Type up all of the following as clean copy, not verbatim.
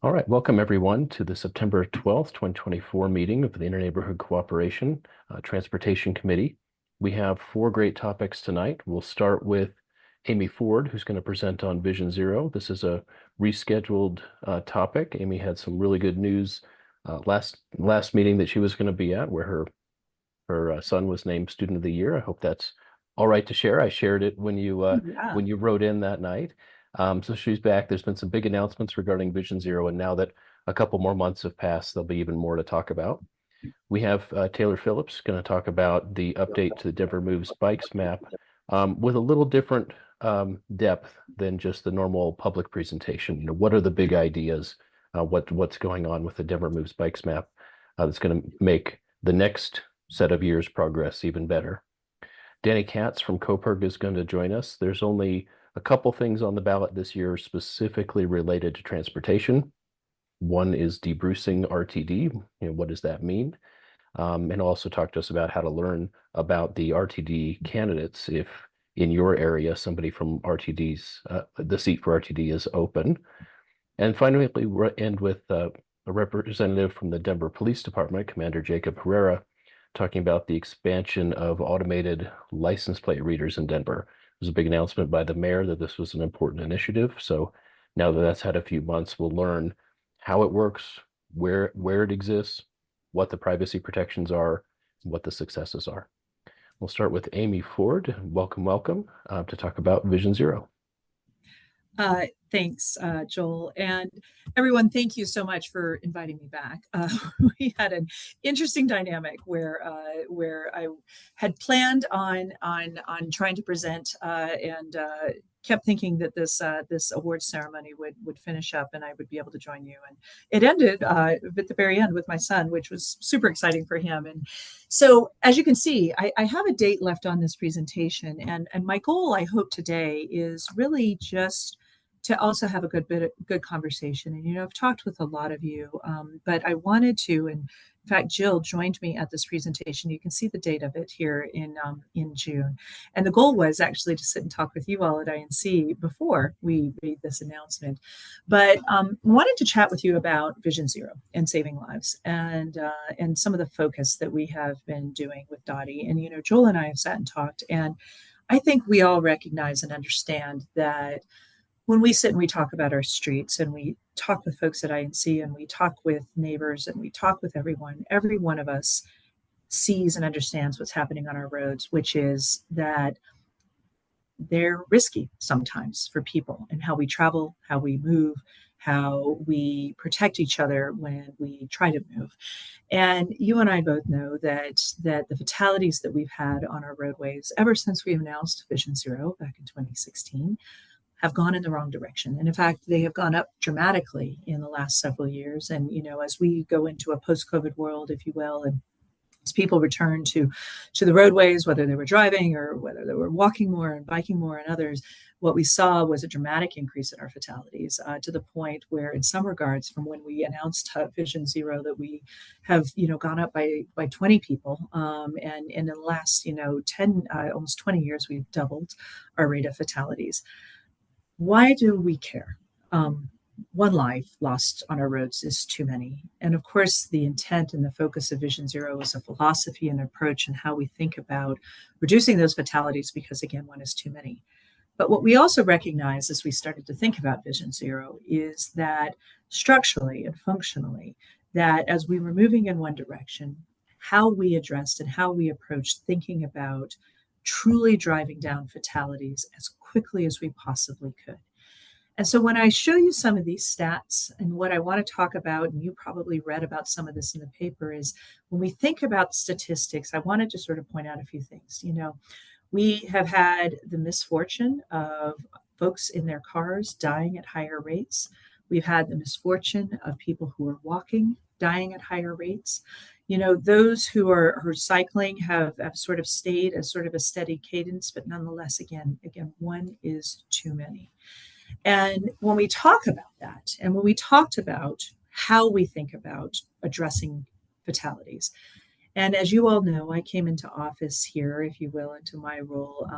All right, welcome everyone to the September 12th, 2024 meeting of the Interneighborhood Cooperation Transportation Committee. We have four great topics tonight. We'll start with Amy Ford, who's going to present on Vision Zero. This is a rescheduled topic. Amy had some really good news last meeting that she was going to be at, where her son was named Student of the Year. I hope that's all right to share. I shared it when you wrote in that night. So she's back. There's been some big announcements regarding Vision Zero, and now that a couple more months have passed, there'll be even more to talk about. We have Taylor Phillips going to talk about the update to the Denver Moves Bikes map with a little different depth than just the normal public presentation. You know, what are the big ideas? What's going on with the Denver Moves Bikes map that's going to make the next set of years progress even better. Danny Katz from COPIRG is going to join us. There's only a couple things on the ballot this year specifically related to transportation. One is debrucing RTD. What does that mean? And also talk to us about how to learn about the RTD candidates if in your area somebody from RTD's, the seat for RTD is open. And finally, we'll end with a representative from the Denver Police Department, Commander Jacob Herrera, talking about the expansion of automated license plate readers in Denver. There was a big announcement by the mayor that this was an important initiative. So now that that's had a few months, we'll learn how it works, where it exists, what the privacy protections are, and what the successes are. We'll start with Amy Ford. Welcome, to talk about Vision Zero. Thanks, Joel. And everyone, thank you so much for inviting me back. We had an interesting dynamic where I had planned on trying to present and kept thinking that this awards ceremony would finish up and I would be able to join you. And it ended at the very end with my son, which was super exciting for him. And so, as you can see, I have a date left on this presentation, and my goal, I hope today, is really just to also have a good conversation. And I've talked with a lot of you, but I wanted to, and in fact, Jill joined me at this presentation. You can see the date of it here in June. And the goal was actually to sit and talk with you all at INC before we read this announcement. But wanted to chat with you about Vision Zero and saving lives, and some of the focus that we have been doing with DOTI. And Joel and I have sat and talked, and I think we all recognize and understand that when we sit and we talk about our streets and we talk with folks at INC and we talk with neighbors and we talk with everyone, every one of us sees and understands what's happening on our roads, which is that they're risky sometimes for people, and how we travel, how we move, how we protect each other when we try to move. And you and I both know that the fatalities that we've had on our roadways ever since we announced Vision Zero back in 2016 have gone in the wrong direction. And in fact, they have gone up dramatically in the last several years. And, as we go into a post-COVID world, if you will, and as people return to the roadways, whether they were driving or whether they were walking more and biking more and others, what we saw was a dramatic increase in our fatalities, to the point where, in some regards, from when we announced Vision Zero, that we have, gone up by 20 people. And in the last, 10, almost 20 years, we've doubled our rate of fatalities. Why do we care? One life lost on our roads is too many. And of course, the intent and the focus of Vision Zero is a philosophy and approach and how we think about reducing those fatalities, because again, one is too many. But what we also recognize as we started to think about Vision Zero is that structurally and functionally, that as we were moving in one direction, how we addressed and how we approached thinking about truly driving down fatalities as quickly as we possibly could. And so when I show you some of these stats, and what I want to talk about, and you probably read about some of this in the paper, is when we think about statistics, I wanted to sort of point out a few things. We have had the misfortune of folks in their cars dying at higher rates. We've had the misfortune of people who are walking dying at higher rates. Those who are cycling have sort of stayed as sort of a steady cadence, but nonetheless, again, one is too many. And when we talk about that, and when we talked about how we think about addressing fatalities, and as you all know, I came into office here, if you will, into my role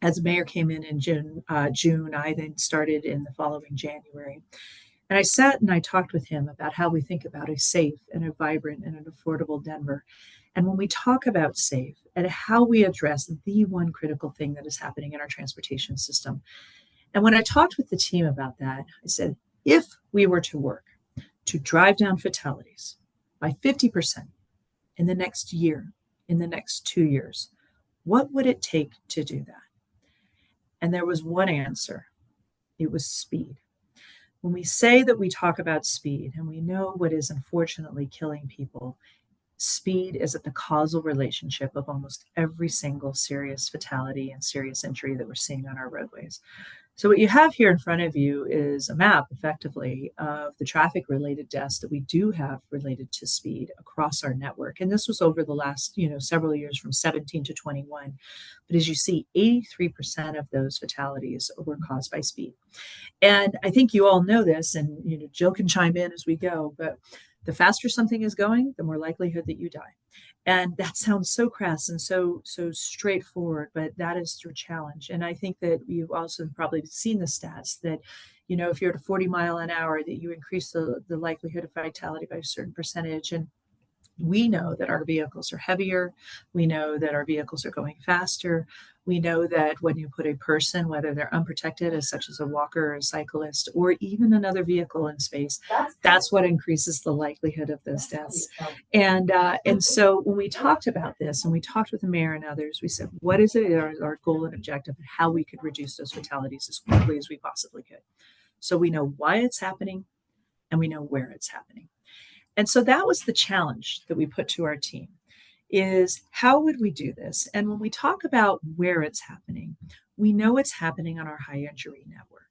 as mayor, came in June. I then started in the following January. And I sat and I talked with him about how we think about a safe and a vibrant and an affordable Denver. And when we talk about safe and how we address the one critical thing that is happening in our transportation system. And when I talked with the team about that, I said, if we were to work to drive down fatalities by 50% in the next year, in the next 2 years, what would it take to do that? And there was one answer. It was speed. When we say that we talk about speed and we know what is unfortunately killing people, speed is at the causal relationship of almost every single serious fatality and serious injury that we're seeing on our roadways. So what you have here in front of you is a map, effectively, of the traffic-related deaths that we do have related to speed across our network. And this was over the last, several years from 17 to 21. But as you see, 83% of those fatalities were caused by speed. And I think you all know this, and Jill can chime in as we go, but the faster something is going, the more likelihood that you die. And that sounds so crass and so straightforward, but that is the challenge. And I think that you've also probably seen the stats that, if you're at a 40 mile an hour, that you increase the likelihood of vitality by a certain percentage. And we know that our vehicles are heavier. We know that our vehicles are going faster. We know that when you put a person, whether they're unprotected, as such as a walker or a cyclist, or even another vehicle in space, that's what increases the likelihood of those deaths. And so when we talked about this, and we talked with the mayor and others, we said, what is it, our goal and objective, and how we could reduce those fatalities as quickly as we possibly could. So we know why it's happening, and we know where it's happening. And so that was the challenge that we put to our team, is how would we do this? And when we talk about where it's happening, we know it's happening on our high injury network.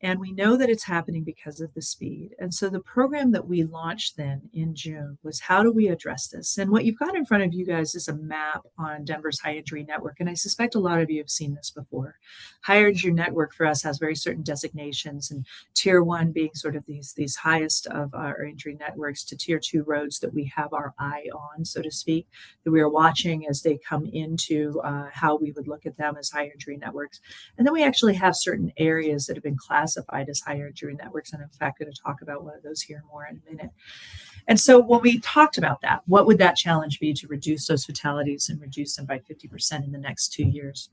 And we know that it's happening because of the speed. And so the program that we launched then in June was, how do we address this? And what you've got in front of you guys is a map on Denver's high injury network. And I suspect a lot of you have seen this before. High injury network for us has very certain designations, and tier 1 being sort of these highest of our injury networks, to tier 2 roads that we have our eye on, so to speak, that we are watching as they come into how we would look at them as high injury networks. And then we actually have certain areas that have been classified as higher injury networks. And in fact, going to talk about one of those here more in a minute. And so when we talked about that, what would that challenge be to reduce those fatalities and reduce them by 50% in the next 2 years?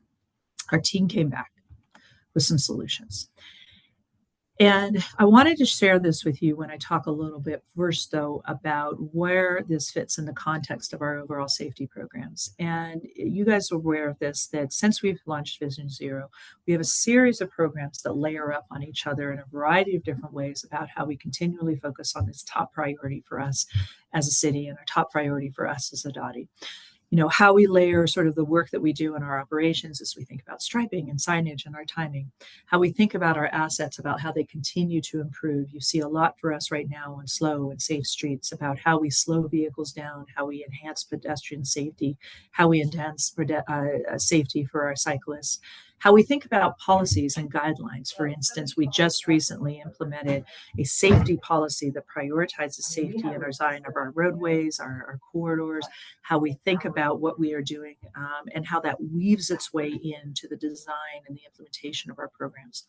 Our team came back with some solutions. And I wanted to share this with you when I talk a little bit first, though, about where this fits in the context of our overall safety programs. And you guys are aware of this, that since we've launched Vision Zero, we have a series of programs that layer up on each other in a variety of different ways about how we continually focus on this top priority for us as a city and our top priority for us as a DOTI. How we layer sort of the work that we do in our operations as we think about striping and signage and our timing, how we think about our assets, about how they continue to improve. You see a lot for us right now on slow and safe streets about how we slow vehicles down, how we enhance pedestrian safety, how we enhance safety for our cyclists, how we think about policies and guidelines. For instance, we just recently implemented a safety policy that prioritizes safety in our design of our roadways, our corridors, how we think about what we are doing, and how that weaves its way into the design and the implementation of our programs.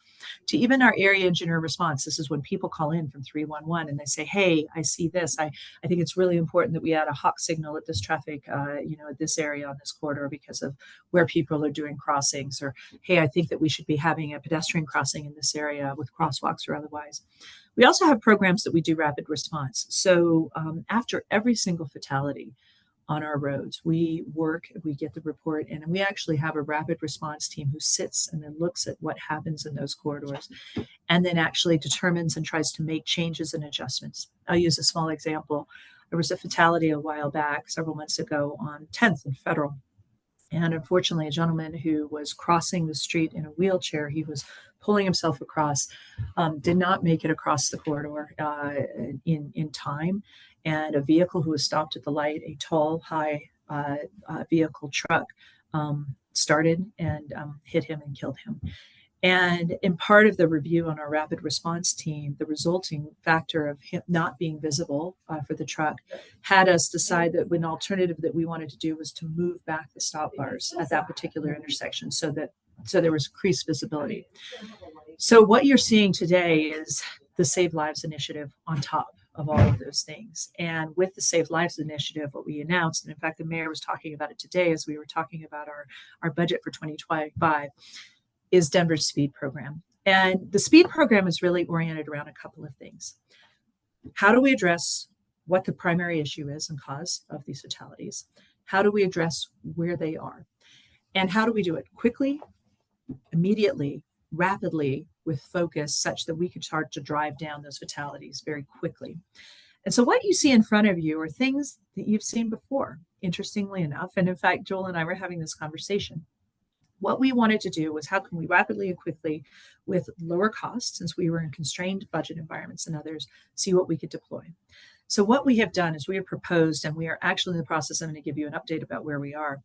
To even our area engineer response, this is when people call in from 311 and they say, hey, I see this. I think it's really important that we add a hawk signal at this traffic, at this area on this corridor because of where people are doing crossings, or hey, I think that we should be having a pedestrian crossing in this area with crosswalks or otherwise. We also have programs that we do rapid response. So after every single fatality on our roads, we get the report, and we actually have a rapid response team who sits and then looks at what happens in those corridors and then actually determines and tries to make changes and adjustments. I'll use a small example. There was a fatality a while back, several months ago, on 10th and Federal. And unfortunately, a gentleman who was crossing the street in a wheelchair, he was pulling himself across, did not make it across the corridor in time. And a vehicle who was stopped at the light, a tall, high vehicle truck, started and hit him and killed him. And in part of the review on our rapid response team, the resulting factor of him not being visible for the truck had us decide that an alternative that we wanted to do was to move back the stop bars at that particular intersection so there was increased visibility. So what you're seeing today is the Save Lives Initiative on top of all of those things. And with the Save Lives Initiative, what we announced, and in fact, the mayor was talking about it today as we were talking about our budget for 2025, is Denver's SPEED program. And the SPEED program is really oriented around a couple of things. How do we address what the primary issue is and cause of these fatalities? How do we address where they are? And how do we do it quickly, immediately, rapidly, with focus, such that we could start to drive down those fatalities very quickly? And so what you see in front of you are things that you've seen before, interestingly enough. And in fact, Joel and I were having this conversation. What we wanted to do was how can we rapidly and quickly, with lower costs, since we were in constrained budget environments and others, see what we could deploy. So what we have done is we have proposed, and we are actually in the process, I'm going to give you an update about where we are,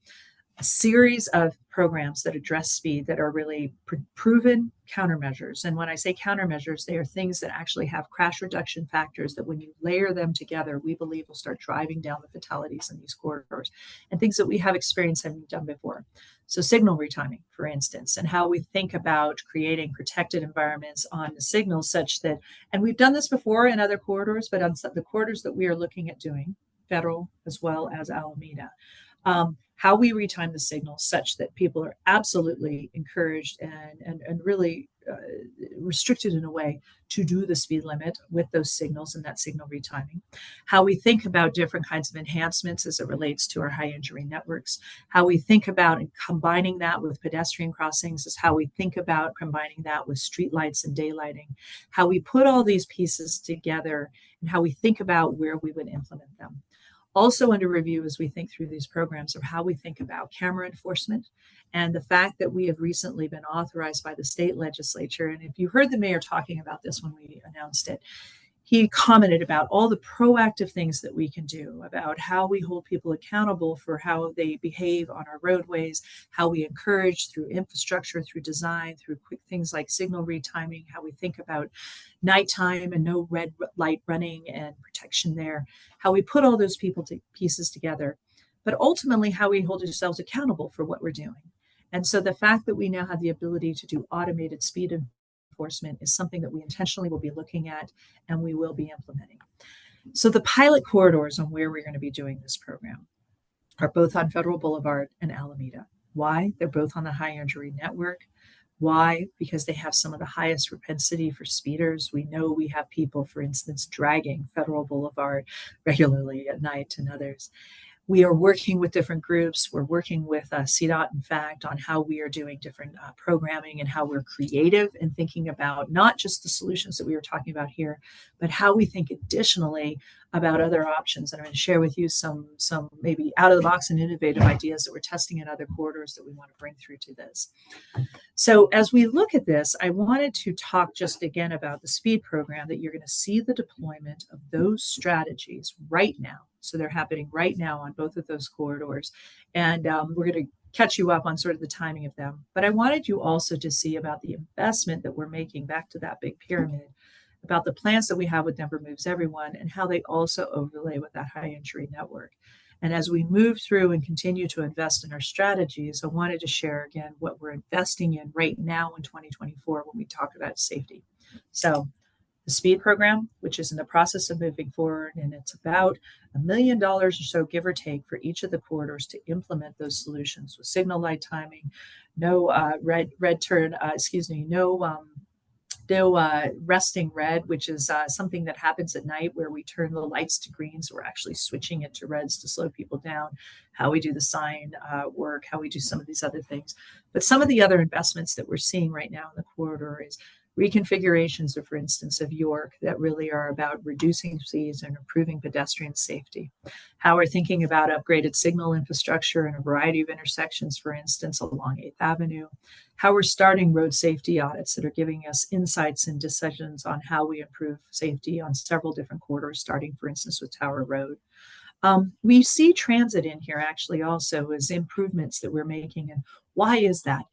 a series of programs that address speed that are really proven countermeasures. And when I say countermeasures, they are things that actually have crash reduction factors that when you layer them together, we believe will start driving down the fatalities in these corridors, and things that we have experience having done before. So signal retiming, for instance, and how we think about creating protected environments on the signals such that, and we've done this before in other corridors, but on the corridors that we are looking at doing, federal as well as Alameda, how we retime the signals such that people are absolutely encouraged and really restricted in a way to do the speed limit with those signals and that signal retiming. How we think about different kinds of enhancements as it relates to our high injury networks. How we think about and combining that with pedestrian crossings is how we think about combining that with street lights and daylighting. How we put all these pieces together and how we think about where we would implement them. Also under review as we think through these programs are how we think about camera enforcement and the fact that we have recently been authorized by the state legislature. And if you heard the mayor talking about this when we announced it, he commented about all the proactive things that we can do, about how we hold people accountable for how they behave on our roadways, how we encourage through infrastructure, through design, through quick things like signal retiming, how we think about nighttime and no red light running and protection there, how we put all those pieces together, but ultimately how we hold ourselves accountable for what we're doing. And so the fact that we now have the ability to do automated speed enforcement is something that we intentionally will be looking at and we will be implementing. So the pilot corridors on where we're going to be doing this program are both on Federal Boulevard and Alameda. Why? They're both on the high injury network. Why? Because they have some of the highest propensity for speeders. We know we have people, for instance, dragging Federal Boulevard regularly at night and others. We are working with different groups. We're working with CDOT, in fact, on how we are doing different programming and how we're creative in thinking about not just the solutions that we were talking about here, but how we think additionally about other options. And I'm going to share with you some maybe out of the box and innovative ideas that we're testing in other corridors that we want to bring through to this. So as we look at this, I wanted to talk just again about the SPEED program, that you're going to see the deployment of those strategies right now. So they're happening right now on both of those corridors. And we're going to catch you up on sort of the timing of them. But I wanted you also to see about the investment that we're making back to that big pyramid, about the plans that we have with Denver Moves Everyone and how they also overlay with that high injury network. And as we move through and continue to invest in our strategies, I wanted to share again what we're investing in right now in 2024 when we talk about safety. So the SPEED program, which is in the process of moving forward, and it's about $1 million or so, give or take, for each of the corridors to implement those solutions with signal light timing, no resting red, which is something that happens at night where we turn the lights to green. So we're actually switching it to reds to slow people down, how we do the sign work, how we do some of these other things. But some of the other investments that we're seeing right now in the corridor is reconfigurations of, for instance, of York that really are about reducing speeds and improving pedestrian safety. How we're thinking about upgraded signal infrastructure in a variety of intersections, for instance, along 8th Avenue. How we're starting road safety audits that are giving us insights and decisions on how we improve safety on several different corridors, starting, for instance, with Tower Road. We see transit in here actually also as improvements that we're making. And why is that?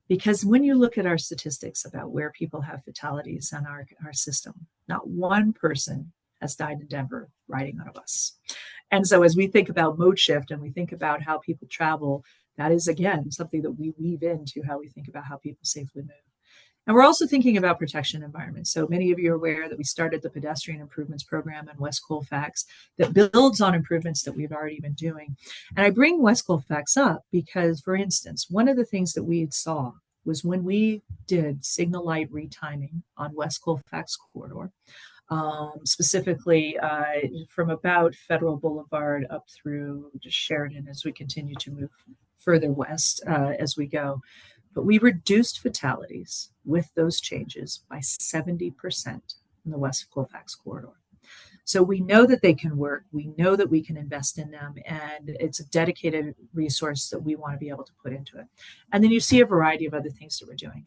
Because when you look at our statistics about where people have fatalities on our system, not one person has died in Denver riding on a bus. And so as we think about mode shift and we think about how people travel, that is, again, something that we weave into how we think about how people safely move. And we're also thinking about protection environments. So many of you are aware that we started the pedestrian improvements program in West Colfax that builds on improvements that we've already been doing. And I bring West Colfax up because, for instance, one of the things that we saw was when we did signal light retiming on West Colfax corridor, specifically from about Federal Boulevard up through just Sheridan as we continue to move further west as we go. But we reduced fatalities with those changes by 70% in the West Colfax corridor. So we know that they can work. We know that we can invest in them, and it's a dedicated resource that we want to be able to put into it. And then you see a variety of other things that we're doing.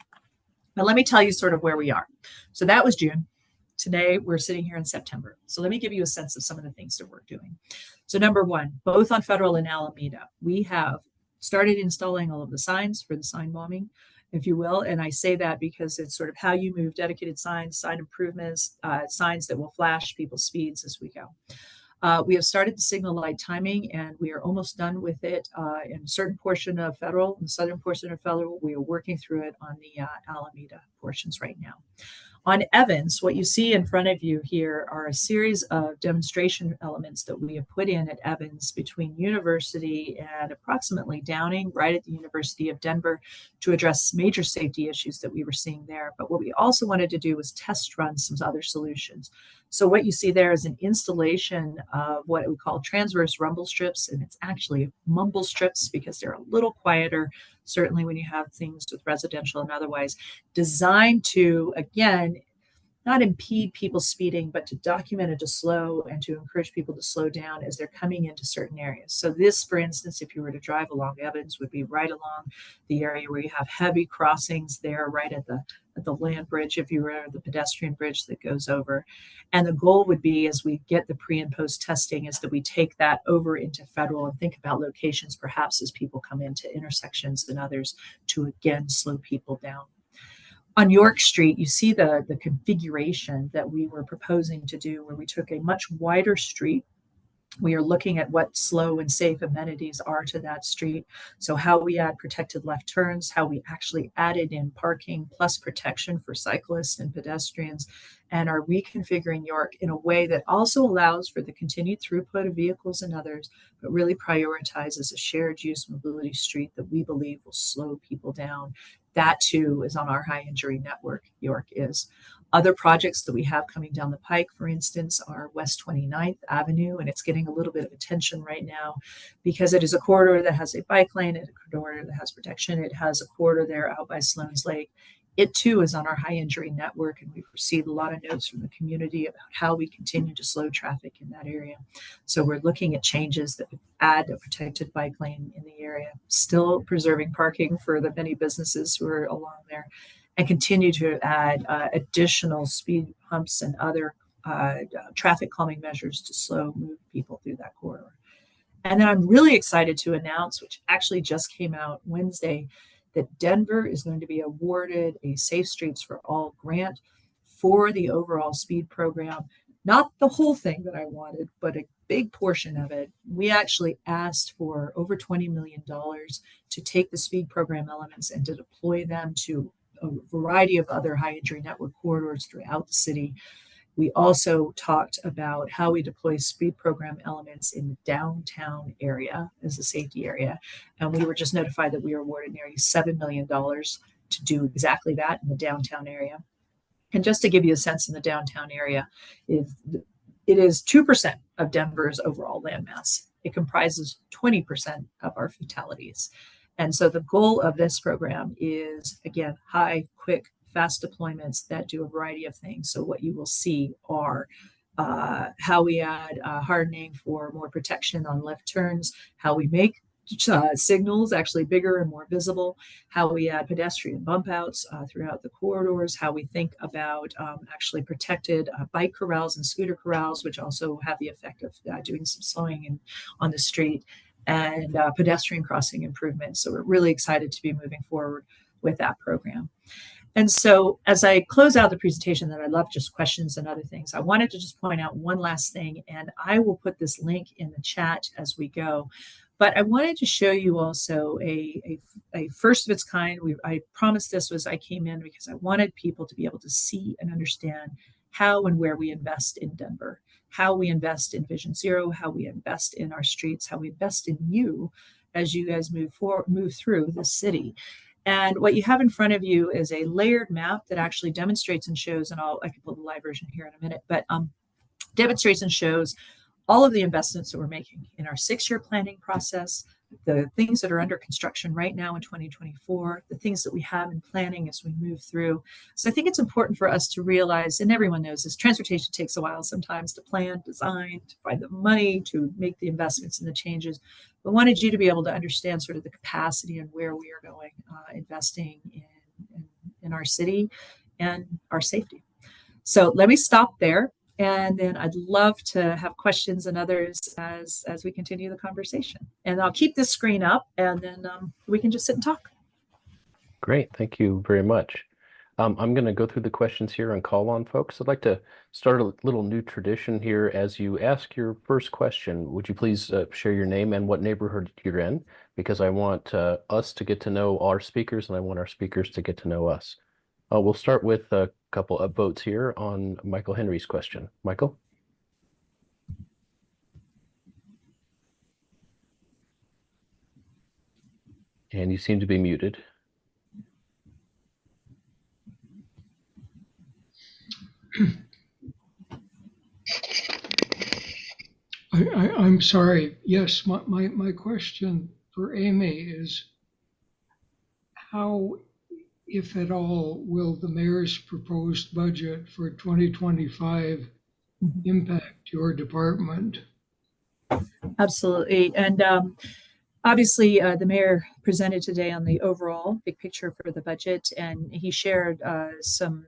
But let me tell you sort of where we are. So that was June. Today, we're sitting here in September. So let me give you a sense of some of the things that we're doing. So number one, both on Federal and Alameda, we have started installing all of the signs for the sign bombing, if you will. And I say that because it's sort of how you move dedicated signs, sign improvements, signs that will flash people's speeds as we go. We have started the signal light timing, and we are almost done with it in a certain portion of Federal, in the southern portion of Federal. We are working through it on the Alameda portions right now. On Evans, what you see in front of you here are a series of demonstration elements that we have put in at Evans between University and approximately Downing, right at the University of Denver, to address major safety issues that we were seeing there. But what we also wanted to do was test run some other solutions. So what you see there is an installation of what we call transverse rumble strips, and it's actually mumble strips because they're a little quieter, certainly when you have things with residential and otherwise, designed to, again, not impede people speeding, but to document it to slow and to encourage people to slow down as they're coming into certain areas. So this, for instance, if you were to drive along Evans, would be right along the area where you have heavy crossings there, right at the land bridge, if you were the pedestrian bridge that goes over. And the goal would be, as we get the pre and post testing, is that we take that over into Federal and think about locations perhaps as people come into intersections and others to again slow people down. On York Street, you see the configuration that we were proposing to do, where we took a much wider street. We are looking at what slow and safe amenities are to that street. So how we add protected left turns, how we actually added in parking plus protection for cyclists and pedestrians, and are reconfiguring York in a way that also allows for the continued throughput of vehicles and others, but really prioritizes a shared use mobility street that we believe will slow people down. That too is on our high injury network, York is. Other projects that we have coming down the pike, for instance, are West 29th Avenue, and it's getting a little bit of attention right now because it is a corridor that has a bike lane, and a corridor that has protection. It has a corridor there out by Sloan's Lake. It too is on our high injury network, and we've received a lot of notes from the community about how we continue to slow traffic in that area. So we're looking at changes that would add a protected bike lane in the area, still preserving parking for the many businesses who are along there, and continue to add additional speed humps and other traffic calming measures to slow move people through that corridor. And then I'm really excited to announce, which actually just came out Wednesday, that Denver is going to be awarded a Safe Streets for All grant for the overall speed program. Not the whole thing that I wanted, but a big portion of it. We actually asked for over $20 million to take the speed program elements and to deploy them to a variety of other high injury network corridors throughout the city. We also talked about how we deploy speed program elements in the downtown area as a safety area. And we were just notified that we were awarded nearly $7 million to do exactly that in the downtown area. And just to give you a sense, in the downtown area, it is 2% of Denver's overall landmass. It comprises 20% of our fatalities. And so the goal of this program is, again, high, quick, fast deployments that do a variety of things. So what you will see are how we add hardening for more protection on left turns, how we make signals actually bigger and more visible, how we add pedestrian bump outs throughout the corridors, how we think about actually protected bike corrals and scooter corrals, which also have the effect of doing some slowing on the street, and pedestrian crossing improvements. So we're really excited to be moving forward with that program. And so as I close out the presentation, that I love just questions and other things, I wanted to just point out one last thing, and I will put this link in the chat as we go. But I wanted to show you also a first of its kind. I promised this was I came in because I wanted people to be able to see and understand how and where we invest in Denver, how we invest in Vision Zero, how we invest in our streets, how we invest in you as you guys move through the city. And what you have in front of you is a layered map that actually demonstrates and shows, and I can pull the live version here in a minute, but demonstrates and shows all of the investments that we're making in our 6-year planning process, the things that are under construction right now in 2024, the things that we have in planning as we move through. So I think it's important for us to realize, and everyone knows this, transportation takes a while sometimes to plan, design, to find the money, to make the investments and the changes. But wanted you to be able to understand sort of the capacity and where we are going, investing in our city and our safety. So let me stop there. And then I'd love to have questions and others as we continue the conversation. And I'll keep this screen up, and then we can just sit and talk. Great, thank you very much. I'm going to go through the questions here and call on folks. I'd like to start a little new tradition here. As you ask your first question, would you please share your name and what neighborhood you're in? Because I want us to get to know our speakers, and I want our speakers to get to know us. We'll start with a couple of votes here on Michael Henry's question. Michael? And you seem to be muted. I'm sorry. Yes, my question for Amy is how, if at all, will the mayor's proposed budget for 2025 impact your department? Absolutely. And obviously, the mayor presented today on the overall big picture for the budget, and he shared some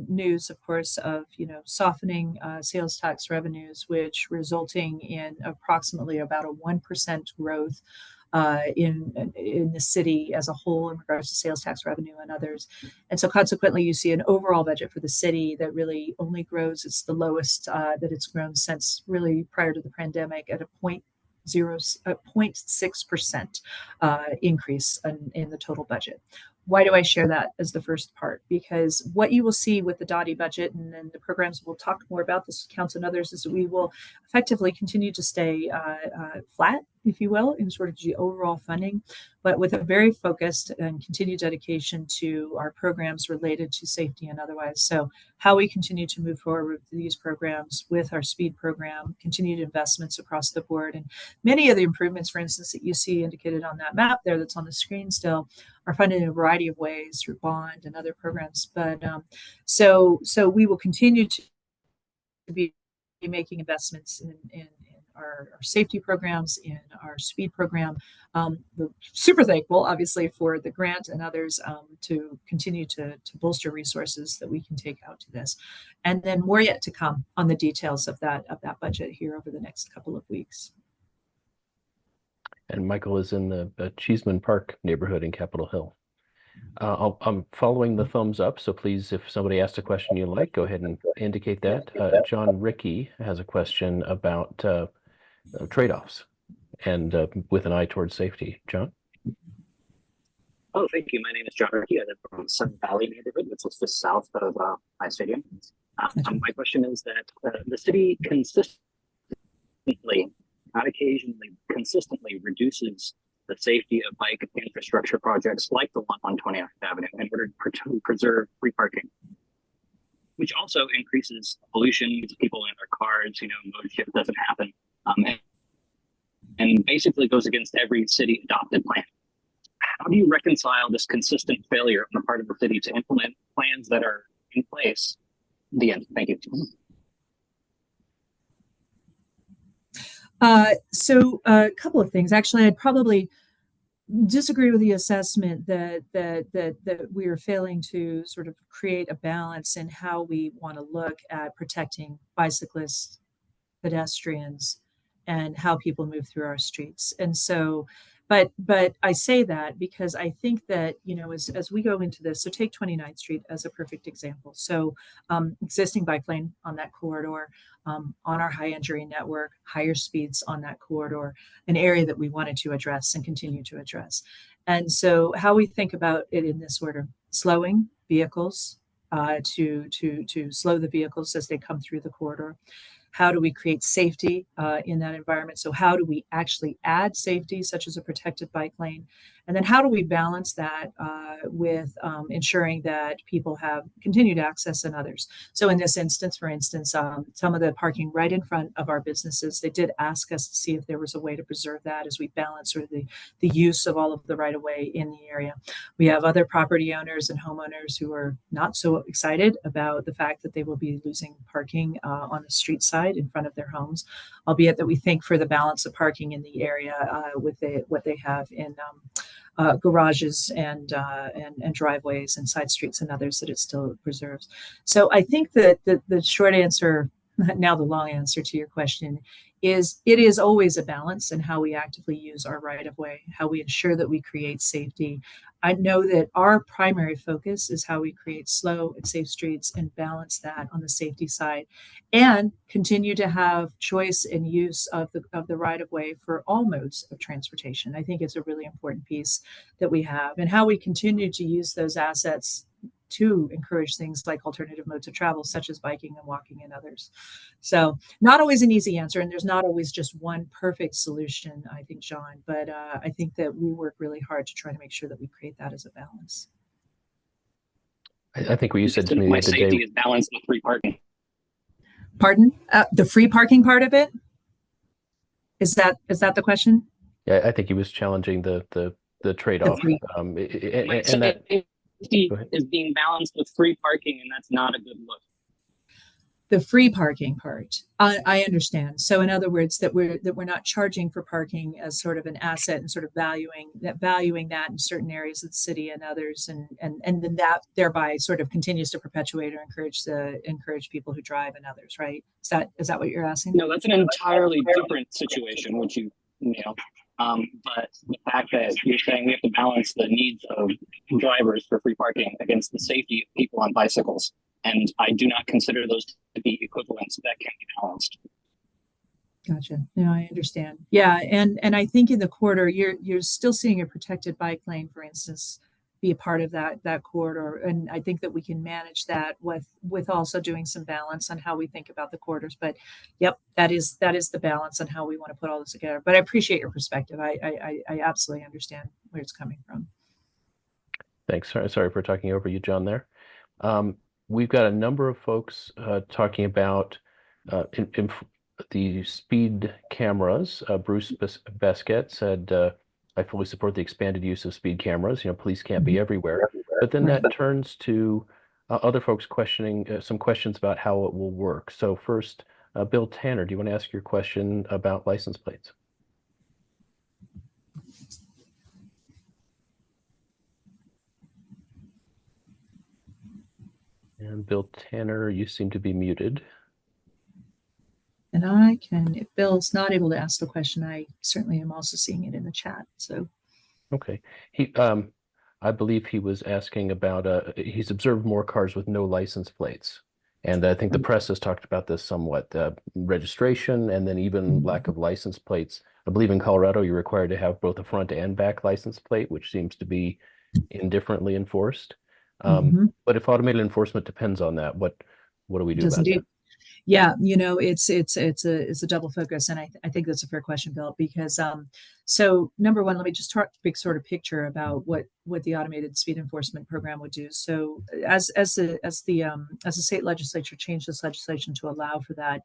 news, of course, of softening sales tax revenues, which resulting in approximately about a 1% growth in the city as a whole in regards to sales tax revenue and others. And so consequently, you see an overall budget for the city that really only grows. It's the lowest that it's grown since really prior to the pandemic at a 0.6% increase in the total budget. Why do I share that as the first part? Because what you will see with the DOTI budget and then the programs we'll talk more about, this counts and others, is that we will effectively continue to stay flat, if you will, in sort of the overall funding, but with a very focused and continued dedication to our programs related to safety and otherwise. So how we continue to move forward with these programs, with our speed program, continued investments across the board. And many of the improvements, for instance, that you see indicated on that map there that's on the screen still are funded in a variety of ways through bond and other programs. But so we will continue to be making investments in our safety programs, in our speed program. We're super thankful, obviously, for the grant and others to continue to bolster resources that we can take out to this. And then more yet to come on the details of that budget here over the next couple of weeks. And Michael is in the Cheeseman Park neighborhood in Capitol Hill. I'm following the thumbs up, so please, if somebody asks a question you like, go ahead and indicate that. John Rickey has a question about trade-offs and with an eye towards safety. John? Oh, thank you. My name is John Rickey. I live from Sun Valley neighborhood, which is just south of my stadium. My question is that the city consistently, not occasionally, consistently reduces the safety of bike infrastructure projects like the one on 29th Avenue in order to preserve free parking, which also increases pollution, people in their cars, mode shift doesn't happen, and basically goes against every city adopted plan. How do you reconcile this consistent failure on the part of the city to implement plans that are in place? The end. Thank you. So a couple of things. Actually, I'd probably disagree with the assessment that we are failing to sort of create a balance in how we want to look at protecting bicyclists, pedestrians, and how people move through our streets. And so But I say that because I think that, you know, as we go into this, so take 29th Street as a perfect example. So existing bike lane on that corridor, on our high injury network, higher speeds on that corridor, an area that we wanted to address and continue to address. And so how we think about it in this order: slowing vehicles, to slow the vehicles as they come through the corridor. How do we create safety in that environment? So how do we actually add safety, such as a protected bike lane? And then how do we balance that with ensuring that people have continued access and others? So in this instance, for instance, some of the parking right in front of our businesses, they did ask us to see if there was a way to preserve that as we balance sort of the use of all of the right of way in the area. We have other property owners and homeowners who are not so excited about the fact that they will be losing parking on the street side in front of their homes, albeit that we think for the balance of parking in the area with what they have in garages and driveways and side streets and others, that it still preserves. So I think that the short answer, now the long answer to your question, is it is always a balance in how we actively use our right of way, how we ensure that we create safety. I know that our primary focus is how we create slow and safe streets and balance that on the safety side, and continue to have choice and use of the right of way for all modes of transportation. I think it's a really important piece that we have, and how we continue to use those assets to encourage things like alternative modes of travel, such as biking and walking and others. So not always an easy answer, and there's not always just one perfect solution, I think, John, but I think that we work really hard to try to make sure that we create that as a balance. I think what you said to me my the other safety day. is balanced with free parking. Pardon? The free parking part of it? Is that the question? Yeah, I think he was challenging the trade-off. free- Right, so And that. safety Go ahead. is being balanced with free parking, and that's not a good look. The free parking part, I understand. So in other words, that we're not charging for parking as sort of an asset, and sort of valuing that in certain areas of the city and others, and then that thereby sort of continues to perpetuate or encourage people who drive and others, right? Is that what you're asking? No, that's an entirely different situation, which you know. But the fact that you're saying we have to balance the needs of drivers for free parking against the safety of people on bicycles, and I do not consider those to be equivalents that can be balanced. Gotcha. No, I understand. Yeah, and I think in the corridor, you're still seeing a protected bike lane, for instance, be a part of that corridor, and I think that we can manage that with also doing some balance on how we think about the corridors. But yep, that is the balance on how we want to put all this together. But I appreciate your perspective. I absolutely understand where it's coming from. Thanks. Sorry for talking over you, John, there. We've got a number of folks talking about the speed cameras. Bruce Basquette said, I fully support the expanded use of speed cameras. You know, police can't be everywhere. But then that turns to other folks questioning some questions about how it will work. So first, Bill Tanner, do you want to ask your question about license plates? And Bill Tanner, you seem to be muted. And I can, if Bill's not able to ask the question, I certainly am also seeing it in the chat. So, okay, I believe he was asking about he's observed more cars with no license plates, and I think the press has talked about this somewhat. Registration and then even lack of license plates. I believe in Colorado you're required to have both a front and back license plate, which seems to be indifferently enforced. But if automated enforcement depends on that, what do we do about that? Yeah, you know, it's a double focus, and I think that's a fair question, Bill, because so number one, let me just talk big sort of picture about what the automated speed enforcement program would do. So as the state legislature changed this legislation to allow for that,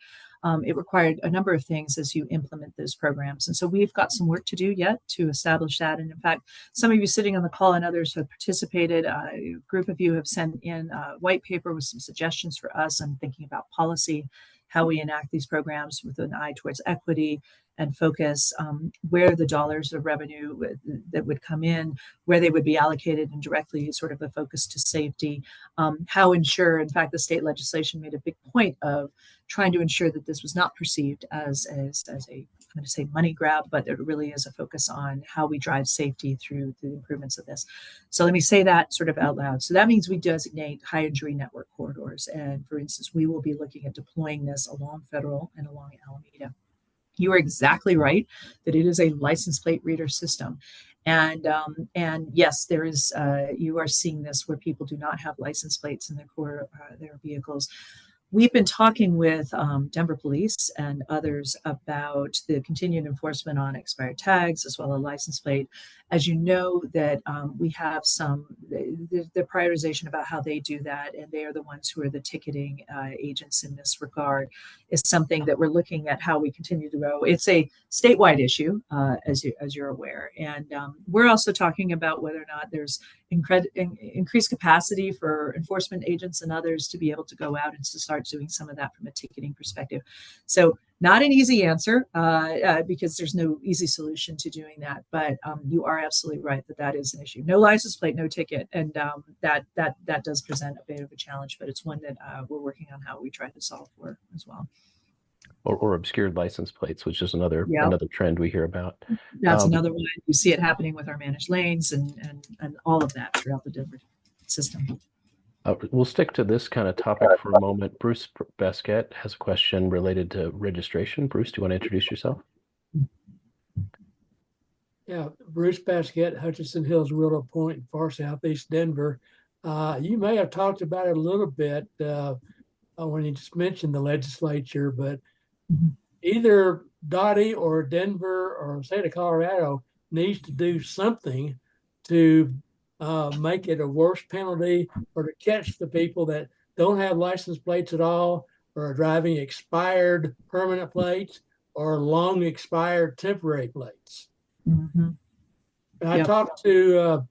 it required a number of things as you implement those programs, and so we've got some work to do yet to establish that. And in fact, some of you sitting on the call and others who have participated, a group of you have sent in a white paper with some suggestions for us on thinking about policy, how we enact these programs with an eye towards equity, and focus where the dollars of revenue that would come in, where they would be allocated, and directly sort of a focus to safety. How ensure, in fact, the state legislation made a big point of trying to ensure that this was not perceived as a, I'm going to say money grab, but it really is a focus on how we drive safety through the improvements of this. So let me say that sort of out loud. So that means we designate high injury network corridors. And for instance, we will be looking at deploying this along Federal and along Alameda. You are exactly right that it is a license plate reader system. And yes, there is, you are seeing this where people do not have license plates in their vehicles. We've been talking with Denver Police and others about the continued enforcement on expired tags as well as license plate. As you know, that we have the prioritization about how they do that, and they are the ones who are the ticketing agents in this regard, is something that we're looking at how we continue to grow. It's a statewide issue, as you're aware, and we're also talking about whether or not there's increased capacity for enforcement agents and others to be able to go out and to start doing some of that from a ticketing perspective. So not an easy answer because there's no easy solution to doing that, but you are absolutely right that that is an issue. No license plate, no ticket, and that does present a bit of a challenge, but it's one that we're working on how we try to solve for as well. Or obscured license plates, which is another trend we hear about. That's another one. You see it happening with our managed lanes and all of that throughout the Denver system. We'll stick to this kind of topic for a moment. Bruce Basquette has a question related to registration. Bruce, do you want to introduce yourself? Yeah, Bruce Basquette, Hutchinson Hills, Willow Point, far southeast Denver. You may have talked about it a little bit when you just mentioned the legislature, but either DOTI or Denver or the state of Colorado needs to do something to make it a worse penalty, or to catch the people that don't have license plates at all, or are driving expired permanent plates or long expired temporary plates. Mm-hmm. And I talked to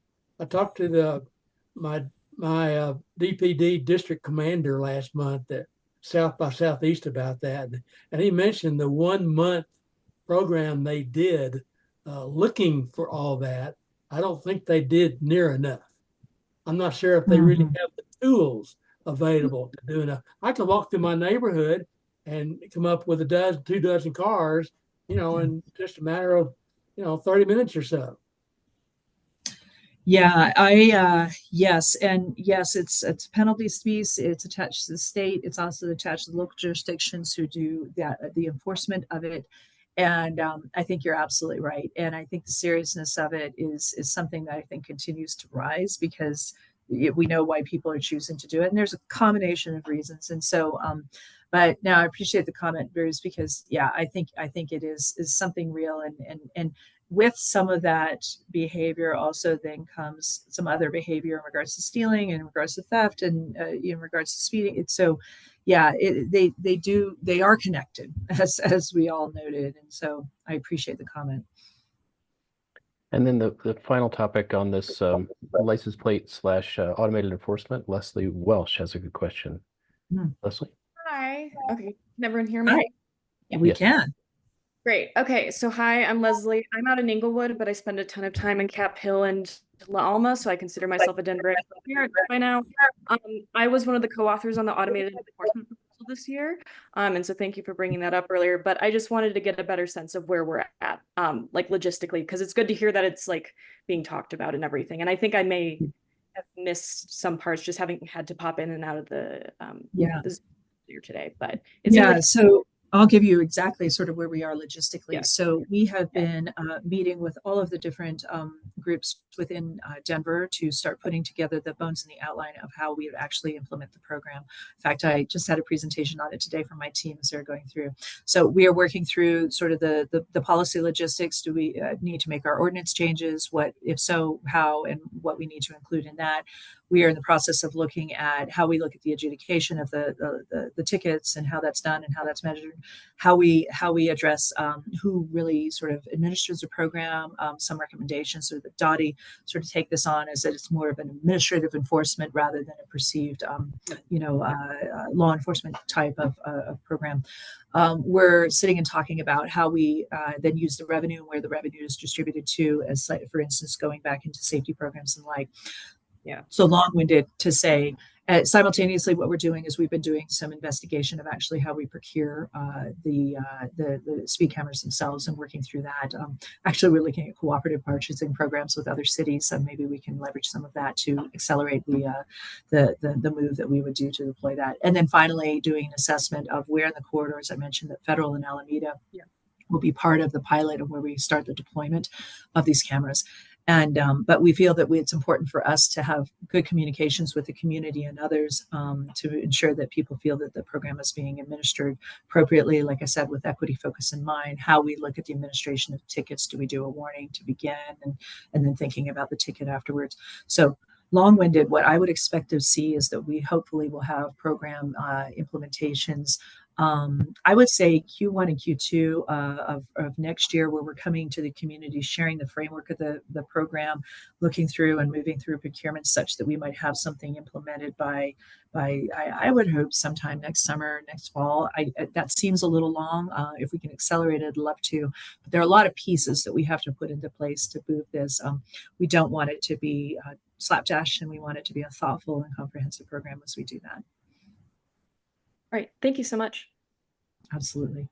my DPD district commander last month at South by Southeast about that, and he mentioned the 1 month program they did looking for all that. I don't think they did near enough. I'm not sure if they really have the tools available to do enough. I can walk through my neighborhood and come up with 2 dozen cars, in just a matter of 30 minutes or so. Yeah, yes, and yes, it's penalty fees. It's attached to the state. It's also attached to the local jurisdictions who do the enforcement of it. And I think you're absolutely right. And I think the seriousness of it is something that I think continues to rise, because we know why people are choosing to do it, and there's a combination of reasons. And so, but now I appreciate the comment, Bruce, because I think it is something real, and with some of that behavior also then comes some other behavior in regards to stealing, in regards to theft, and in regards to speeding. It's so, they are connected, as we all noted, and so I appreciate the comment. And then the final topic on this license plate / automated enforcement, Leslie Welsh has a good question. Leslie? Hi. Okay. Can everyone hear me? Hi. Yeah, we can. Great. Okay. So hi, I'm Leslie. I'm out in Inglewood, but I spend a ton of time in Cap Hill and La Alma, so I consider myself a Denver parent by now. I was one of the co-authors on the automated enforcement proposal this year, and so thank you for bringing that up earlier. But I just wanted to get a better sense of where we're at, like logistically, because it's good to hear that it's like being talked about and everything. And I think I may have missed some parts just having had to pop in and out of the here today, but it's so I'll give you exactly sort of where we are logistically. Yeah. So we have been meeting with all of the different groups within Denver to start putting together the bones and the outline of how we would actually implement the program. In fact, I just had a presentation on it today from my team as they're going through. So we are working through sort of the policy logistics. Do we need to make our ordinance changes? What, if so, how, and what we need to include in that. We are in the process of looking at how we look at the adjudication of the tickets and how that's done and how that's measured, how we address who really sort of administers the program, some recommendations so that DOTI sort of take this on as that it's more of an administrative enforcement rather than a perceived, law enforcement type of program. We're sitting and talking about how we then use the revenue and where the revenue is distributed to, as for instance, going back into safety programs and like. Yeah. So long-winded to say, simultaneously, what we're doing is we've been doing some investigation of actually how we procure the speed cameras themselves and working through that. Actually, we're looking at cooperative purchasing programs with other cities, and maybe we can leverage some of that to accelerate the move that we would do to deploy that. And then finally, doing an assessment of where in the corridors I mentioned that Federal and Alameda will be part of the pilot of where we start the deployment of these cameras. And but we feel that it's important for us to have good communications with the community and others to ensure that people feel that the program is being administered appropriately. Like I said, with equity focus in mind, how we look at the administration of tickets. Do we do a warning to begin and then thinking about the ticket afterwards? So long-winded, what I would expect to see is that we hopefully will have program implementations. I would say Q1 and Q2 of next year, where we're coming to the community, sharing the framework of the program, looking through and moving through procurement such that we might have something implemented by I would hope sometime next summer, next fall. That seems a little long. If we can accelerate it, I'd love to. But there are a lot of pieces that we have to put into place to move this. We don't want it to be slapdash, and we want it to be a thoughtful and comprehensive program as we do that. All right. Thank you so much. Absolutely.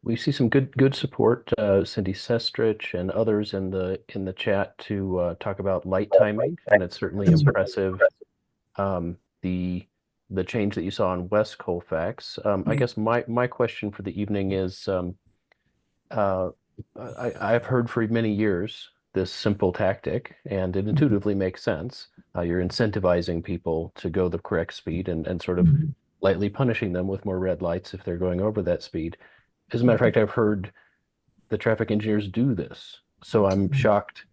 We see some good support, Cindy Sestrich and others in the chat to talk about light timing, and it's certainly impressive. The change that you saw on West Colfax. I guess my question for the evening is, I've heard for many years this simple tactic, and it intuitively makes sense. You're incentivizing people to go the correct speed and sort of lightly punishing them with more red lights if they're going over that speed. As a matter of fact, I've heard the traffic engineers do this. So I'm shocked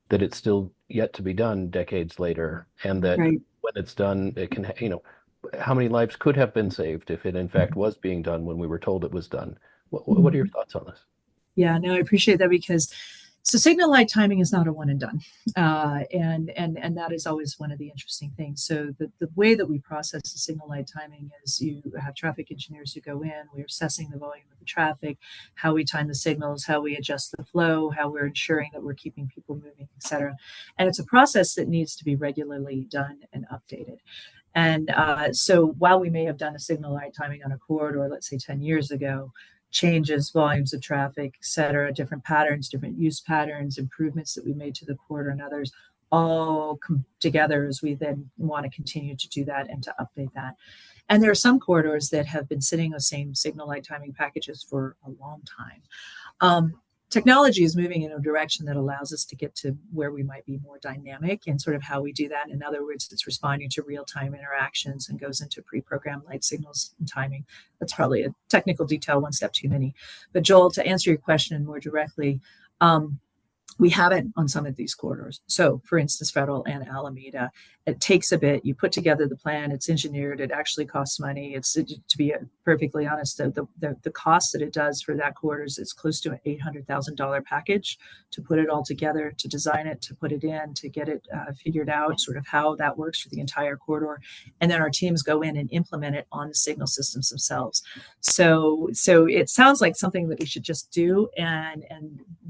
that it's still yet to be done decades later, and that when it's done, it can, how many lives could have been saved if it in fact was being done when we were told it was done? What are your thoughts on this? Yeah, no, I appreciate that, because so signal light timing is not a one and done. And that is always one of the interesting things. So the way that we process the signal light timing is you have traffic engineers who go in, we're assessing the volume of the traffic, how we time the signals, how we adjust the flow, how we're ensuring that we're keeping people moving, et cetera. And it's a process that needs to be regularly done and updated. And so while we may have done a signal light timing on a corridor, let's say 10 years ago, changes, volumes of traffic, et cetera, different patterns, different use patterns, improvements that we made to the corridor and others all come together as we then want to continue to do that and to update that. And there are some corridors that have been sitting with same signal light timing packages for a long time. Technology is moving in a direction that allows us to get to where we might be more dynamic in sort of how we do that. In other words, it's responding to real-time interactions and goes into pre-programmed light signals and timing. That's probably a technical detail, one step too many. But Joel, to answer your question more directly, we have it on some of these corridors. So for instance, Federal and Alameda, it takes a bit. You put together the plan, it's engineered, it actually costs money. It's, to be perfectly honest, the cost that it does for that corridor is close to an $800,000 package to put it all together, to design it, to put it in, to get it figured out, sort of how that works for the entire corridor. And then our teams go in and implement it on the signal systems themselves. So it sounds like something that we should just do. And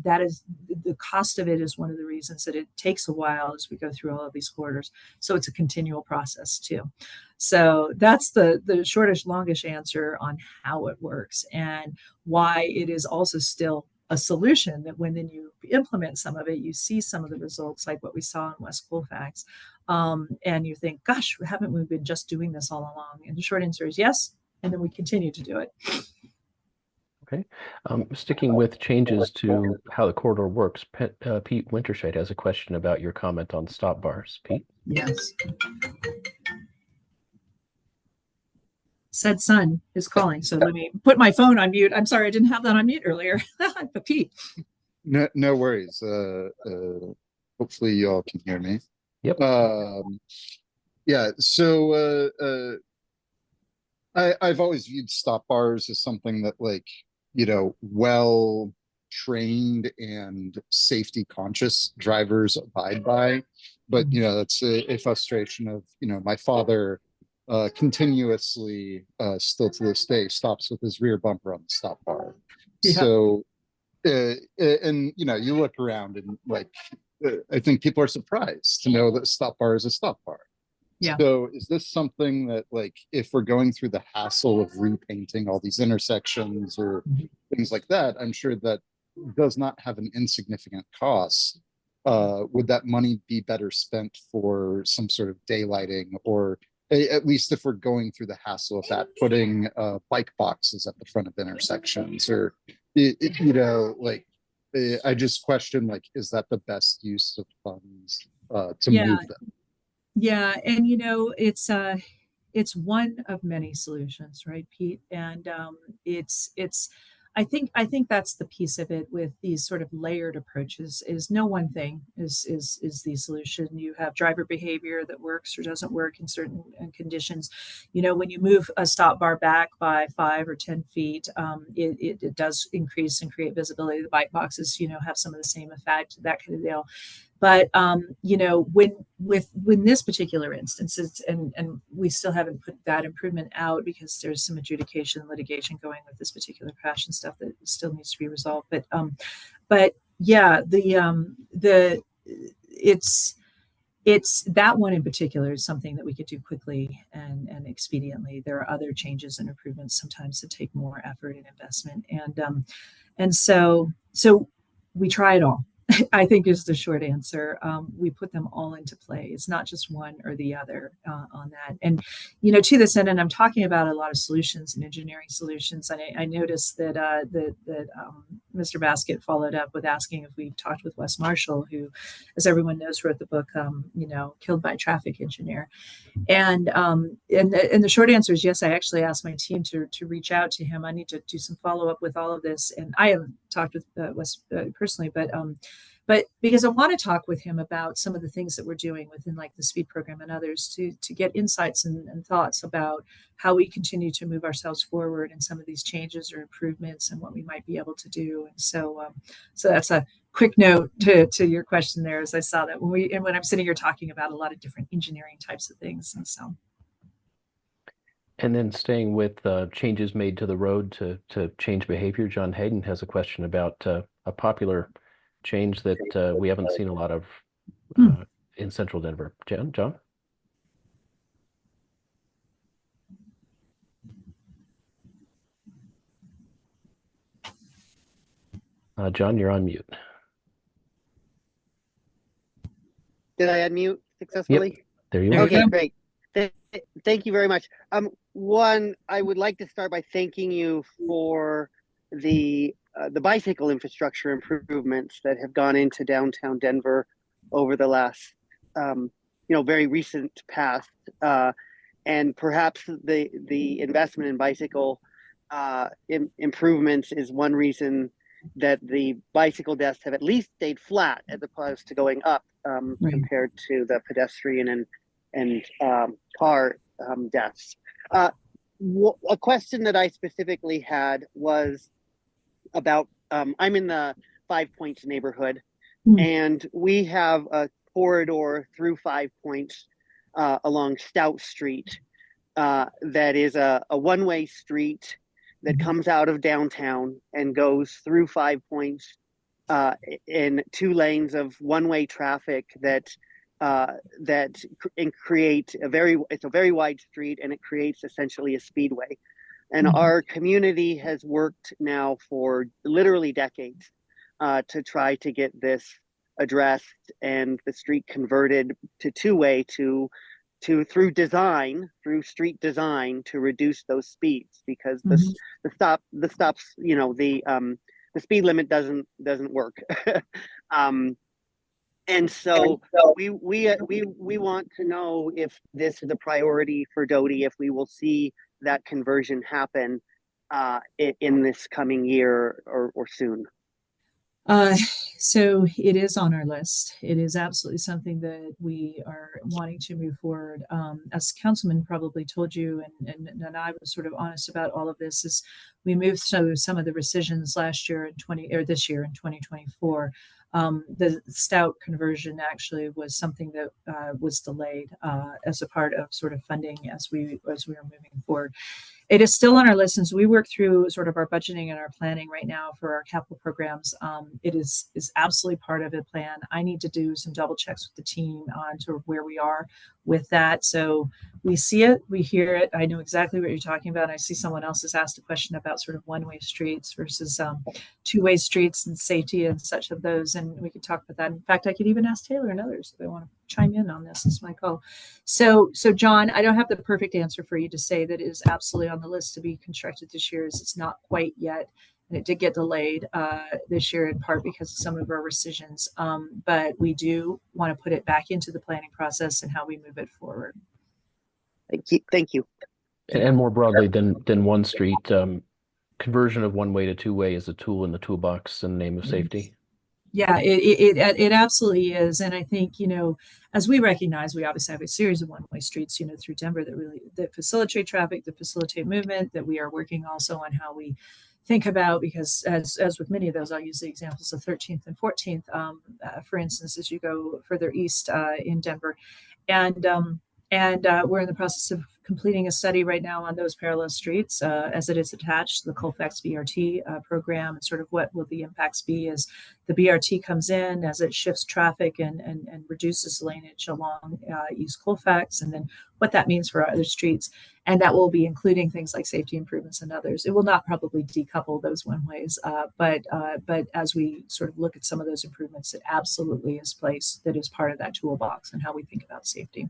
that is, the cost of it is one of the reasons that it takes a while as we go through all of these corridors. So it's a continual process too. So that's the shortish, longish answer on how it works and why it is also still a solution that when then you implement some of it, you see some of the results like what we saw in West Colfax. And you think, gosh, haven't we been just doing this all along? And the short answer is yes. And then we continue to do it. Okay. Sticking with changes to how the corridor works, Pete Winterscheid has a question about your comment on stop bars. Pete? Yes. Said son is calling, so let me put my phone on mute. I'm sorry, I didn't have that on mute earlier. But Pete. No worries. Hopefully you all can hear me. Yep. Yeah, so I've always viewed stop bars as something that, like, well trained and safety conscious drivers abide by. But, you know, that's a frustration of, you know, my father continuously, still to this day, stops with his rear bumper on the stop bar. Yeah. So, and, you know, you look around and like, I think people are surprised to know that stop bar is a stop bar. Yeah. So is this something that, like, if we're going through the hassle of repainting all these intersections or things like that, I'm sure that does not have an insignificant cost. Would that money be better spent for some sort of daylighting, or at least if we're going through the hassle of that, putting bike boxes at the front of intersections, or you know, like, I just question, like, is that the best use of funds to Yeah. move them? Yeah, and you know, it's one of many solutions, right, Pete? And it's I think that's the piece of it with these sort of layered approaches is no one thing is the solution. You have driver behavior that works or doesn't work in certain conditions. You know, when you move a stop bar back by 5 or 10 feet, it does increase and create visibility. The bike boxes, you know, have some of the same effect, that kind of deal. But you know, when this particular instance, and we still haven't put that improvement out because there's some adjudication litigation going with this particular crash and stuff that still needs to be resolved. But yeah, it's that one in particular is something that we could do quickly and expediently. There are other changes and improvements sometimes that take more effort and investment, and so we try it all. I think is the short answer. We put them all into play. It's not just one or the other on that. And, you know, to this end, and I'm talking about a lot of solutions and engineering solutions. And I noticed that Mr. Baskett followed up with asking if we've talked with Wes Marshall, who, as everyone knows, wrote the book, you know, Killed by Traffic Engineer. And the short answer is yes. I actually asked my team to reach out to him. I need to do some follow up with all of this, and I haven't talked with Wes personally, but because I want to talk with him about some of the things that we're doing within like the speed program and others to get insights and thoughts about how we continue to move ourselves forward in some of these changes or improvements and what we might be able to do. And so that's a quick note to your question there, as I saw that when I'm sitting here talking about a lot of different engineering types of things. And so. And then staying with changes made to the road to change behavior, John Hayden has a question about a popular change that we haven't seen a lot of in central Denver. John? John, you're on mute. Did I unmute successfully? Yep. There you are. Okay, great. Thank you very much. One, I would like to start by thanking you for the bicycle infrastructure improvements that have gone into downtown Denver over the last, very recent past, and perhaps the investment in bicycle improvements is one reason that the bicycle deaths have at least stayed flat as opposed to going up compared to the pedestrian and car deaths. A question that I specifically had was about, I'm in the 5 Points neighborhood, and we have a corridor through 5 Points along Stout Street that is a one-way street that comes out of downtown and goes through 5 Points in 2 lanes of one-way traffic that create it's a very wide street, and it creates essentially a speedway. And our community has worked now for literally decades to try to get this addressed and the street converted to two-way through street design to reduce those speeds, because the speed limit doesn't work. And so we want to know if this is a priority for DOTI, if we will see that conversion happen in this coming year or soon. Uh, so it is on our list. It is absolutely something that we are wanting to move forward. As Councilman probably told you, and I was sort of honest about all of this, is we moved some of the rescissions last year in this year in 2024. The stout conversion actually was something that was delayed as a part of sort of funding as we were moving forward. It is still on our list since we work through sort of our budgeting and our planning right now for our capital programs. It is absolutely part of the plan. I need to do some double checks with the team on sort of where we are with that. So we see it, we hear it. I know exactly what you're talking about. I see someone else has asked a question about sort of one-way streets versus two-way streets and safety and such of those. And we could talk about that. In fact, I could even ask Taylor and others if they want to chime in on this. It's my call. So John, I don't have the perfect answer for you to say that it is absolutely on the list to be constructed this year. It's not quite yet. And it did get delayed this year in part because of some of our rescissions. But we do want to put it back into the planning process and how we move it forward. Thank you. And more broadly than one street, conversion of one way to two way is a tool in the toolbox in the name of safety. Yeah, it absolutely is. And I think, you know, as we recognize, we obviously have a series of one-way streets, you know, through Denver that facilitate traffic, that facilitate movement, that we are working also on how we think about, because as with many of those, I'll use the examples of 13th and 14th, for instance, as you go further east in Denver. And we're in the process of completing a study right now on those parallel streets as it is attached to the Colfax BRT program, and sort of what will the impacts be as the BRT comes in, as it shifts traffic and reduces laneage along East Colfax, and then what that means for other streets. And that will be including things like safety improvements and others. It will not probably decouple those one ways, but as we sort of look at some of those improvements, it absolutely is place that is part of that toolbox and how we think about safety.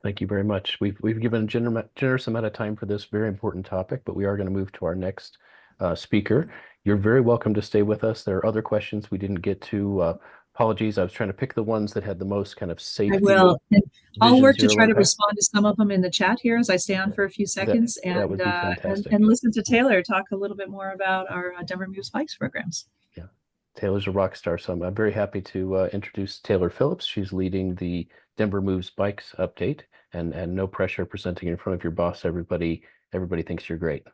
Thank you very much. We've given a generous amount of time for this very important topic, but we are going to move to our next speaker. You're very welcome to stay with us. There are other questions we didn't get to. Apologies, I was trying to pick the ones that had the most kind of safety. I will. I'll work to try to impact. respond to some of them in the chat here as I stay on for a few seconds, that would be fantastic. and listen to Taylor talk a little bit more about our Denver Moves Bikes programs. Yeah, Taylor's a rock star, so I'm very happy to introduce Taylor Phillips. She's leading the Denver Moves Bikes update, and no pressure presenting in front of your boss. Everybody thinks you're great.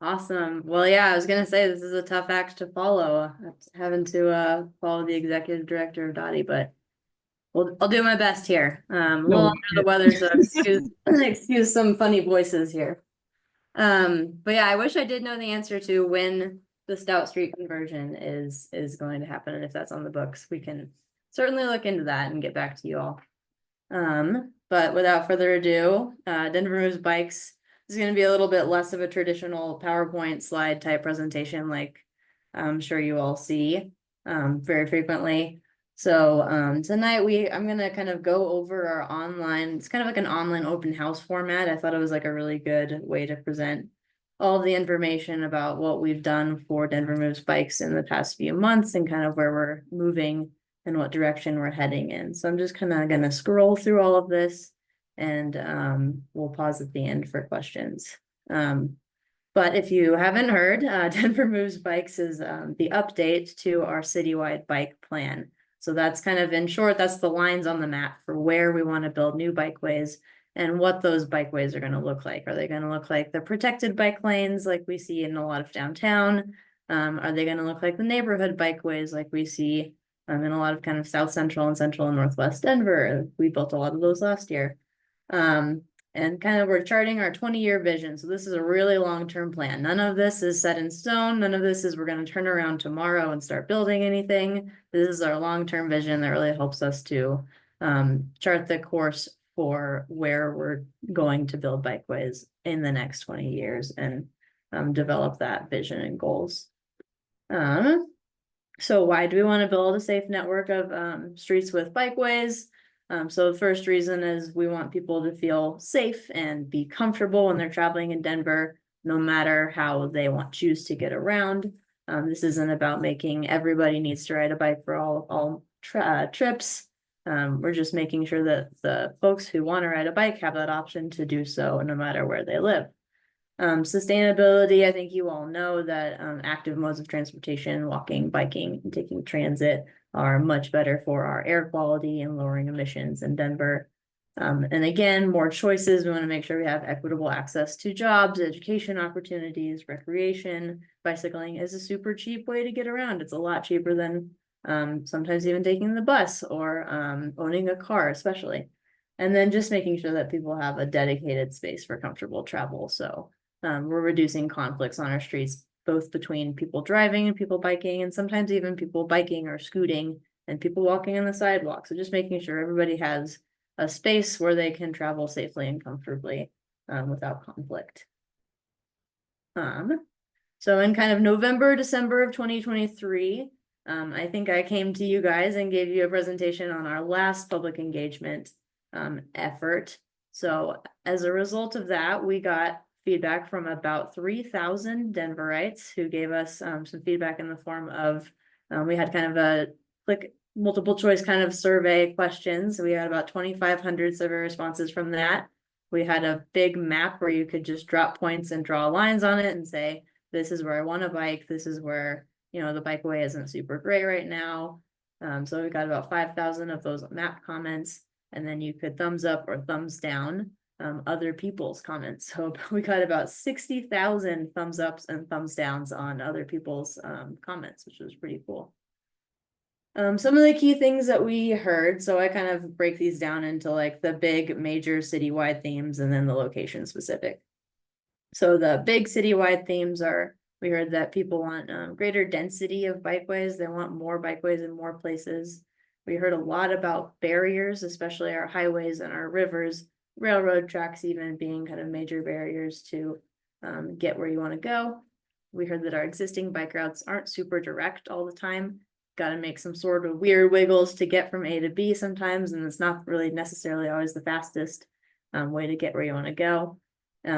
Awesome. Well, yeah, I was gonna say this is a tough act to follow, having to follow the executive director of DOTI, but I'll do my best here. A little under the weather, so excuse some funny voices here. But yeah, I wish I did know the answer to when the Stout Street conversion is going to happen, and if that's on the books, we can certainly look into that and get back to you all. But without further ado, Denver Moves Bikes is going to be a little bit less of a traditional PowerPoint slide type presentation, like I'm sure you all see very frequently. So tonight I'm going to kind of go over our online, it's kind of like an online open house format. I thought it was like a really good way to present all of the information about what we've done for Denver Moves Bikes in the past few months and kind of where we're moving and what direction we're heading in. So I'm just kind of going to scroll through all of this, and we'll pause at the end for questions. But if you haven't heard, Denver Moves Bikes is the update to our citywide bike plan. So that's kind of, in short, that's the lines on the map for where we want to build new bikeways and what those bikeways are going to look like. Are they going to look like the protected bike lanes like we see in a lot of downtown? Are they going to look like the neighborhood bikeways like we see in a lot of kind of South Central and Central and Northwest Denver? We built a lot of those last year. And kind of we're charting our 20-year vision. So this is a really long-term plan. None of this is set in stone. None of this is we're going to turn around tomorrow and start building anything. This is our long-term vision that really helps us to chart the course for where we're going to build bikeways in the next 20 years and develop that vision and goals. So why do we want to build a safe network of streets with bikeways? So the first reason is we want people to feel safe and be comfortable when they're traveling in Denver, no matter how they choose to get around. This isn't about making everybody needs to ride a bike for all trips. We're just making sure that the folks who want to ride a bike have that option to do so no matter where they live. Sustainability, I think you all know that active modes of transportation, walking, biking, and taking transit are much better for our air quality and lowering emissions in Denver. And again, more choices. We want to make sure we have equitable access to jobs, education opportunities, recreation. Bicycling is a super cheap way to get around. It's a lot cheaper than sometimes even taking the bus or owning a car, especially. And then just making sure that people have a dedicated space for comfortable travel. So we're reducing conflicts on our streets, both between people driving and people biking, and sometimes even people biking or scooting and people walking on the sidewalk. So just making sure everybody has a space where they can travel safely and comfortably without conflict. So in kind of November, December of 2023, I think I came to you guys and gave you a presentation on our last public engagement effort. So as a result of that, we got feedback from about 3,000 Denverites who gave us some feedback in the form of, we had kind of a multiple choice kind of survey questions. We had about 2,500 survey responses from that. We had a big map where you could just drop points and draw lines on it and say, this is where I want to bike. This is where, you know, the bikeway isn't super great right now. So we got about 5,000 of those map comments, and then you could thumbs up or thumbs down other people's comments. So we got about 60,000 thumbs ups and thumbs downs on other people's comments, which was pretty cool. Some of the key things that we heard, so I kind of break these down into like the big major citywide themes and then the location specific. So the big citywide themes are, we heard that people want greater density of bikeways. They want more bikeways in more places. We heard a lot about barriers, especially our highways and our rivers, railroad tracks even being kind of major barriers to get where you want to go. We heard that our existing bike routes aren't super direct all the time. Got to make some sort of weird wiggles to get from A to B sometimes, and it's not really necessarily always the fastest way to get where you want to go.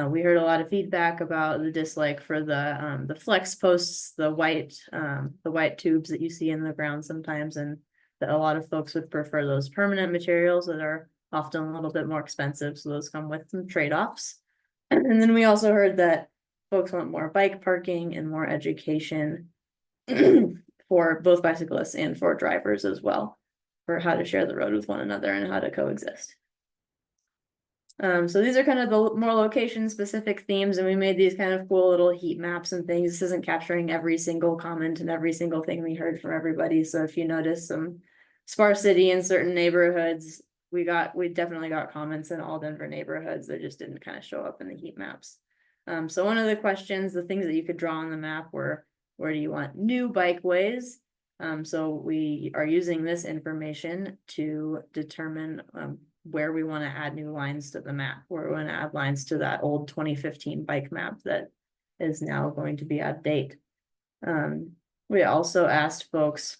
We heard a lot of feedback about the dislike for the flex posts, the white tubes that you see in the ground sometimes, and that a lot of folks would prefer those permanent materials that are often a little bit more expensive. So those come with some trade-offs. And then we also heard that folks want more bike parking and more education for both bicyclists and for drivers as well, for how to share the road with one another and how to coexist. So these are kind of the more location specific themes, and we made these kind of cool little heat maps and things. This isn't capturing every single comment and every single thing we heard from everybody. So if you notice some sparsity in certain neighborhoods, we definitely got comments in all Denver neighborhoods that just didn't kind of show up in the heat maps. So one of the questions, the things that you could draw on the map were, where do you want new bikeways? So we are using this information to determine where we want to add new lines to the map, where we want to add lines to that old 2015 bike map that is now going to be out of date. We also asked folks,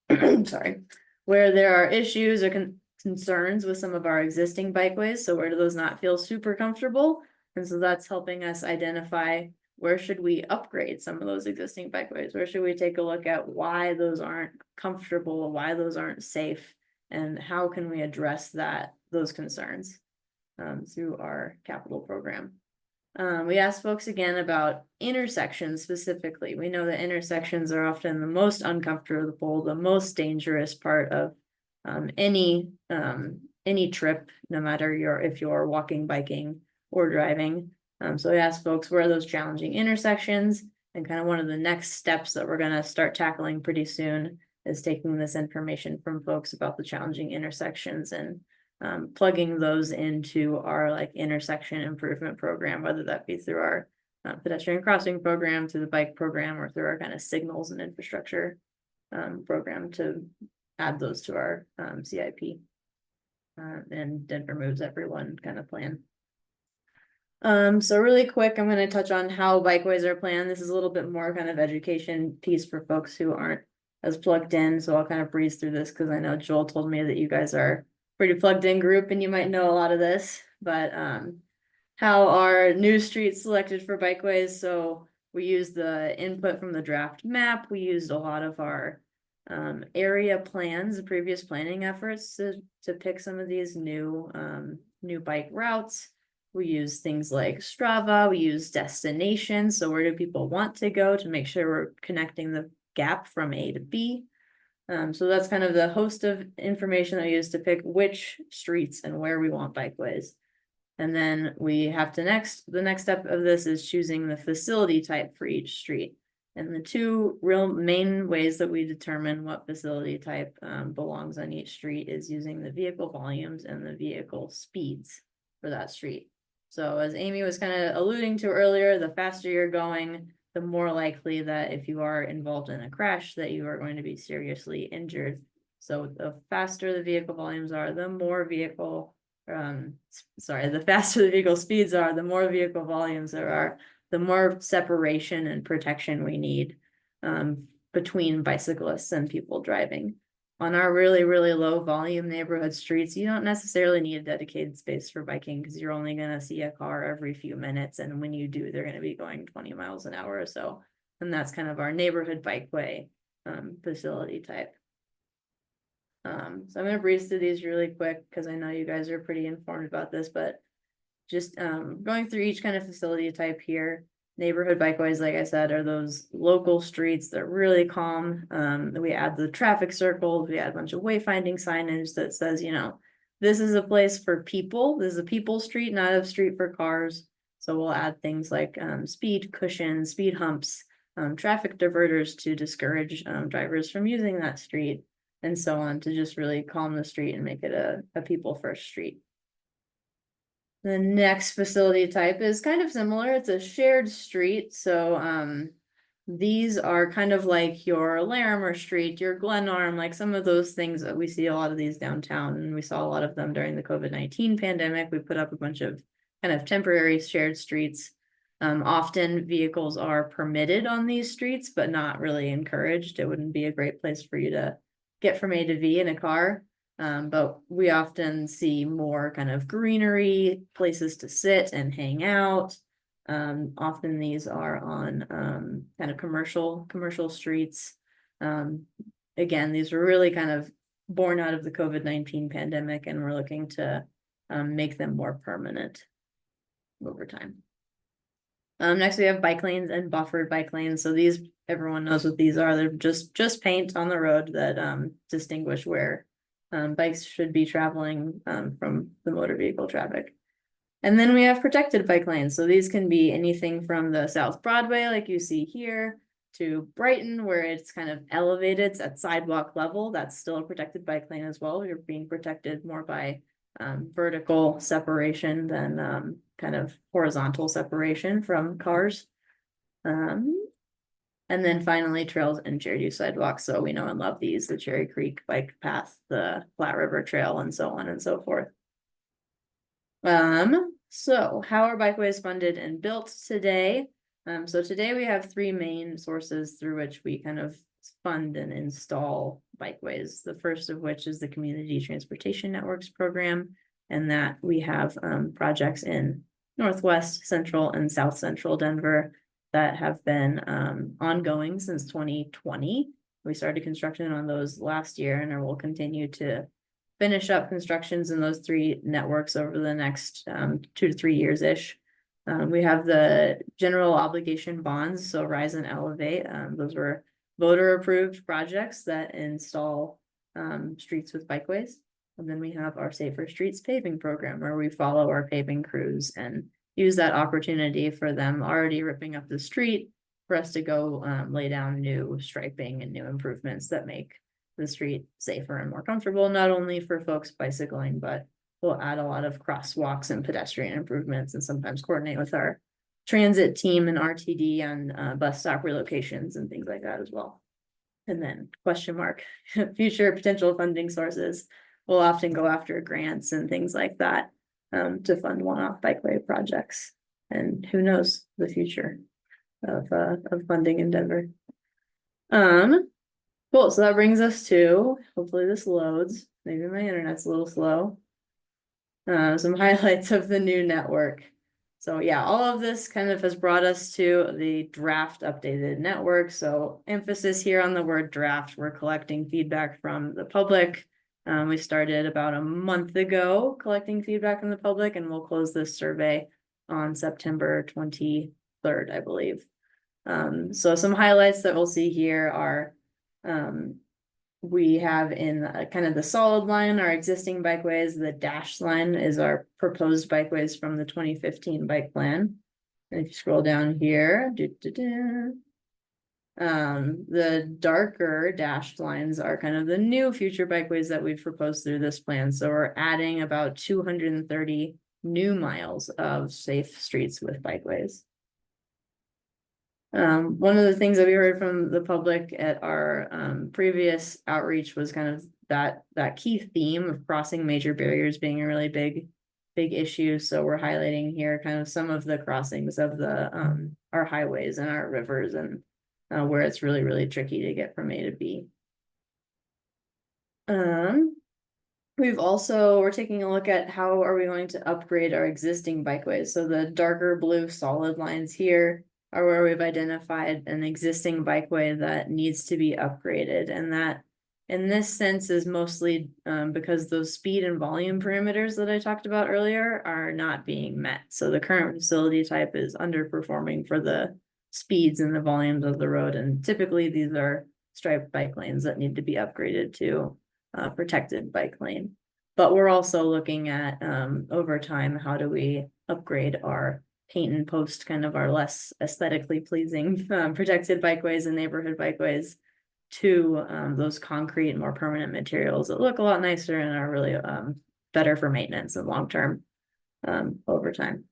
sorry, where there are issues or concerns with some of our existing bikeways. So where do those not feel super comfortable? And so that's helping us identify, where should we upgrade some of those existing bikeways? Where should we take a look at why those aren't comfortable, why those aren't safe, and how can we address those concerns through our capital program? We asked folks again about intersections specifically. We know that intersections are often the most uncomfortable, the most dangerous part of any trip, no matter if you're walking, biking, or driving. So we asked folks, where are those challenging intersections? And kind of one of the next steps that we're going to start tackling pretty soon is taking this information from folks about the challenging intersections and plugging those into our like intersection improvement program, whether that be through our pedestrian crossing program, through the bike program, or through our kind of signals and infrastructure program to add those to our CIP and Denver Moves Everyone kind of plan. So really quick, I'm going to touch on how bikeways are planned. This is a little bit more kind of education piece for folks who aren't as plugged in. So I'll kind of breeze through this because I know Joel told me that you guys are pretty plugged in group and you might know a lot of this, but how are new streets selected for bikeways? So we use the input from the draft map. We used a lot of our area plans, the previous planning efforts to pick some of these new bike routes. We use things like Strava, we use destinations. So where do people want to go to make sure we're connecting the gap from A to B. So that's kind of the host of information that we use to pick which streets and where we want bikeways. And then we have to the next step of this is choosing the facility type for each street. And the two real main ways that we determine what facility type belongs on each street is using the vehicle volumes and the vehicle speeds for that street. So as Amy was kind of alluding to earlier, the faster you're going, the more likely that if you are involved in a crash that you are going to be seriously injured. So the faster the vehicle volumes are, the more vehicle, the faster the vehicle speeds are, the more vehicle volumes there are, the more separation and protection we need between bicyclists and people driving. On our really, really low volume neighborhood streets, you don't necessarily need a dedicated space for biking because you're only going to see a car every few minutes. And when you do, they're going to be going 20 miles an hour or so. And that's kind of our neighborhood bikeway facility type. So I'm going to breeze through these really quick because I know you guys are pretty informed about this, but just going through each kind of facility type here. Neighborhood bikeways, like I said, are those local streets that are really calm. We add the traffic circles, we add a bunch of wayfinding signage that says, you know, this is a place for people. This is a people street, not a street for cars. So we'll add things like speed cushions, speed humps, traffic diverters to discourage drivers from using that street, and so on, to just really calm the street and make it a people first street. The next facility type is kind of similar. It's a shared street. So these are kind of like your Larimer Street, your Glenarm, like some of those things that we see a lot of these downtown, and we saw a lot of them during the COVID-19 pandemic. We put up a bunch of kind of temporary shared streets. Often vehicles are permitted on these streets, but not really encouraged. It wouldn't be a great place for you to get from A to V in a car. But we often see more kind of greenery, places to sit and hang out. Often these are on kind of commercial streets. Again, these were really kind of born out of the COVID-19 pandemic, and we're looking to make them more permanent over time. Next we have bike lanes and buffered bike lanes. So these, everyone knows what these are. They're just paint on the road that distinguish where bikes should be traveling from the motor vehicle traffic. And then we have protected bike lanes. So these can be anything from the South Broadway, like you see here, to Brighton, where it's kind of elevated, it's at sidewalk level. That's still a protected bike lane as well. You're being protected more by vertical separation than kind of horizontal separation from cars. And then finally, trails and shared use sidewalks. So we know and love these, the Cherry Creek bike path, the Flat River Trail, and so on and so forth. So how are bikeways funded and built today? So today we have three main sources through which we kind of fund and install bikeways. The first of which is the Community Transportation Networks program, and that we have projects in Northwest, Central, and South Central Denver that have been ongoing since 2020. We started construction on those last year, and we'll continue to finish up constructions in those three networks over the next 2 to 3 years-ish. We have the general obligation bonds, so Rise and Elevate. Those were voter-approved projects that install streets with bikeways. And then we have our Safer Streets paving program, where we follow our paving crews and use that opportunity for them already ripping up the street for us to go lay down new striping and new improvements that make the street safer and more comfortable, not only for folks bicycling, but we'll add a lot of crosswalks and pedestrian improvements, and sometimes coordinate with our transit team and RTD on bus stop relocations and things like that as well. And then question mark, future potential funding sources. We'll often go after grants and things like that to fund one-off bikeway projects. And who knows the future of funding in Denver. Cool, so that brings us to, hopefully this loads, maybe my internet's a little slow. Some highlights of the new network. So yeah, all of this kind of has brought us to the draft updated network. So emphasis here on the word draft. We're collecting feedback from the public, We started about a month ago collecting feedback from the public, and we'll close this survey on September 23rd, I believe. So some highlights that we'll see here are we have in kind of the solid line our existing bikeways. The dashed line is our proposed bikeways from the 2015 bike plan. And if you scroll down here, the darker dashed lines are kind of the new future bikeways that we've proposed through this plan. So we're adding about 230 new miles of safe streets with bikeways. One of the things that we heard from the public at our previous outreach was kind of that key theme of crossing major barriers being a really big issue. So we're highlighting here kind of some of the crossings of the our highways and our rivers, and where it's really tricky to get from A to B. We're taking a look at how are we going to upgrade our existing bikeways. So the darker blue solid lines here are where we've identified an existing bikeway that needs to be upgraded. And that in this sense is mostly because those speed and volume parameters that I talked about earlier are not being met. So the current facility type is underperforming for the speeds and the volumes of the road. And typically these are striped bike lanes that need to be upgraded to protected bike lane. But we're also looking at over time, how do we upgrade our paint and post kind of our less aesthetically pleasing protected bikeways and neighborhood bikeways to those concrete, more permanent materials that look a lot nicer and are really better for maintenance and long-term over time.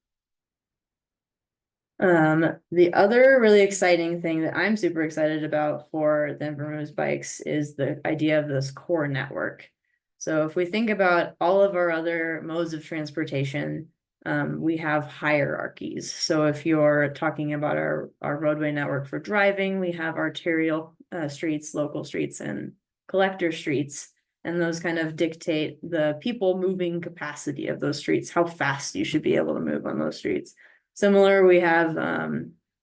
The other really exciting thing that I'm super excited about for Denver Moves Bikes is the idea of this core network. So if we think about all of our other modes of transportation, we have hierarchies. So if you're talking about our roadway network for driving, we have arterial streets, local streets, and collector streets. And those kind of dictate the people moving capacity of those streets, how fast you should be able to move on those streets. Similar, we have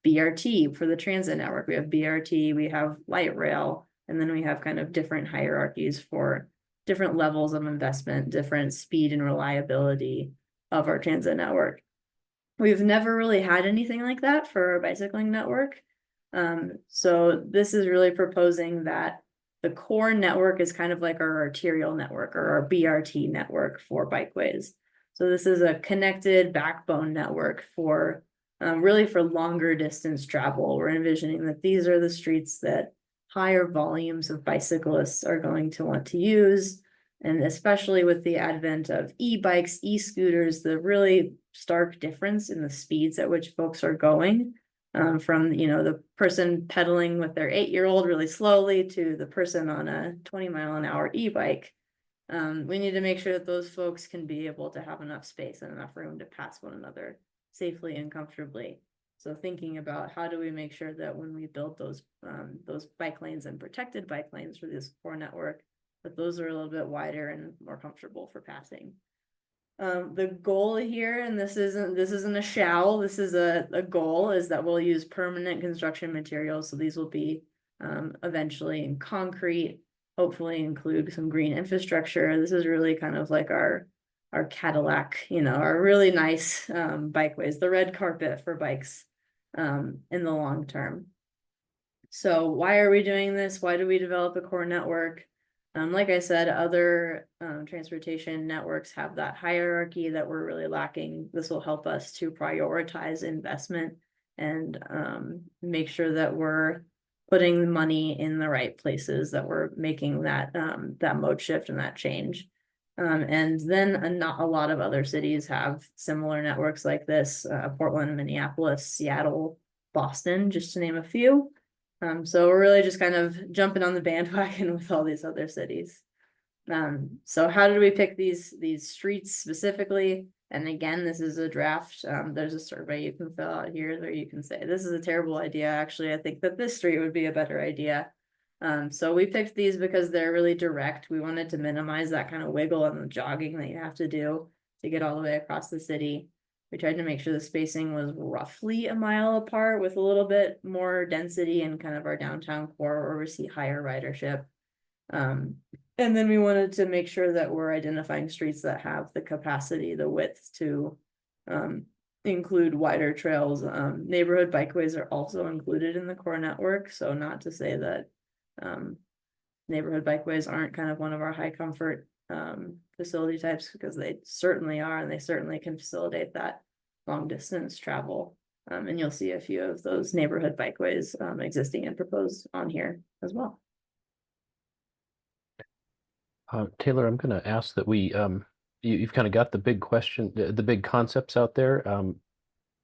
BRT for the transit network. We have BRT, we have light rail, and then we have kind of different hierarchies for different levels of investment, different speed and reliability of our transit network. We've never really had anything like that for our bicycling network. So this is really proposing that the core network is kind of like our arterial network or our BRT network for bikeways. So this is a connected backbone network for really for longer distance travel. We're envisioning that these are the streets that higher volumes of bicyclists are going to want to use. And especially with the advent of e-bikes, e-scooters, the really stark difference in the speeds at which folks are going from, the person pedaling with their 8-year-old really slowly to the person on a 20-mile-an-hour e-bike. We need to make sure that those folks can be able to have enough space and enough room to pass one another safely and comfortably. So thinking about how do we make sure that when we build those bike lanes and protected bike lanes for this core network, that those are a little bit wider and more comfortable for passing. The goal here, and this isn't a shall, this is a goal, is that we'll use permanent construction materials. So these will be eventually in concrete, hopefully include some green infrastructure. This is really kind of like our Cadillac, our really nice bikeways, the red carpet for bikes in the long term. So why are we doing this? Why do we develop a core network? Like I said, other transportation networks have that hierarchy that we're really lacking. This will help us to prioritize investment and make sure that we're putting money in the right places, that we're making that mode shift and that change. And then not a lot of other cities have similar networks like this, Portland, Minneapolis, Seattle, Boston, just to name a few. So we're really just kind of jumping on the bandwagon with all these other cities. So how did we pick these streets specifically? And again, this is a draft. There's a survey you can fill out here where you can say, this is a terrible idea. Actually, I think that this street would be a better idea. So we picked these because they're really direct. We wanted to minimize that kind of wiggle and the jogging that you have to do to get all the way across the city. We tried to make sure the spacing was roughly a mile apart with a little bit more density in kind of our downtown core where we see higher ridership. And then we wanted to make sure that we're identifying streets that have the capacity, the width to include wider trails. Neighborhood bikeways are also included in the core network. So not to say that neighborhood bikeways aren't kind of one of our high comfort facility types, because they certainly are, and they certainly can facilitate that long distance travel. And you'll see a few of those neighborhood bikeways existing and proposed on here as well. Taylor, I'm going to ask that you've kind of got the big question, the big concepts out there.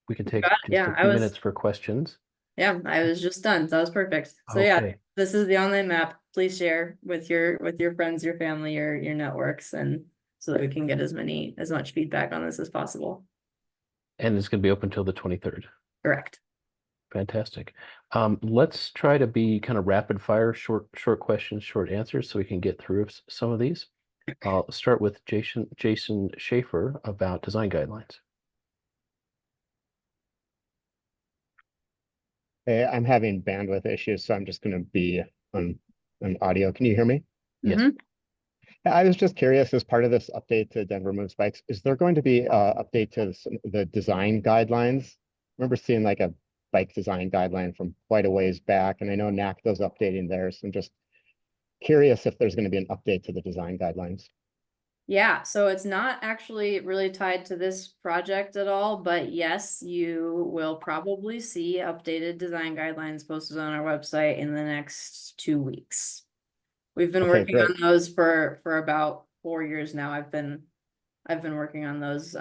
We can take just a few minutes for questions. Yeah, I was just done. So that was perfect. So yeah, this is the online map. Please share with your friends, your family, your networks, and so that we can get as much feedback on this as possible. And it's going to be open until the 23rd. Correct. Fantastic. Let's try to be kind of rapid fire, short questions, short answers, so we can get through some of these. I'll start with Jason Schaefer about design guidelines. Hey, I'm having bandwidth issues, so I'm just going to be on audio. Can you hear me? Yes. I was just curious, as part of this update to Denver Moves Bikes, is there going to be an update to the design guidelines? I remember seeing like a bike design guideline from quite a ways back, and I know NACDO's updating theirs. So I'm just curious if there's going to be an update to the design guidelines. Yeah, so it's not actually really tied to this project at all, but yes, you will probably see updated design guidelines posted on our website in the next 2 weeks. We've been working on those for about 4 years now. I've been working on those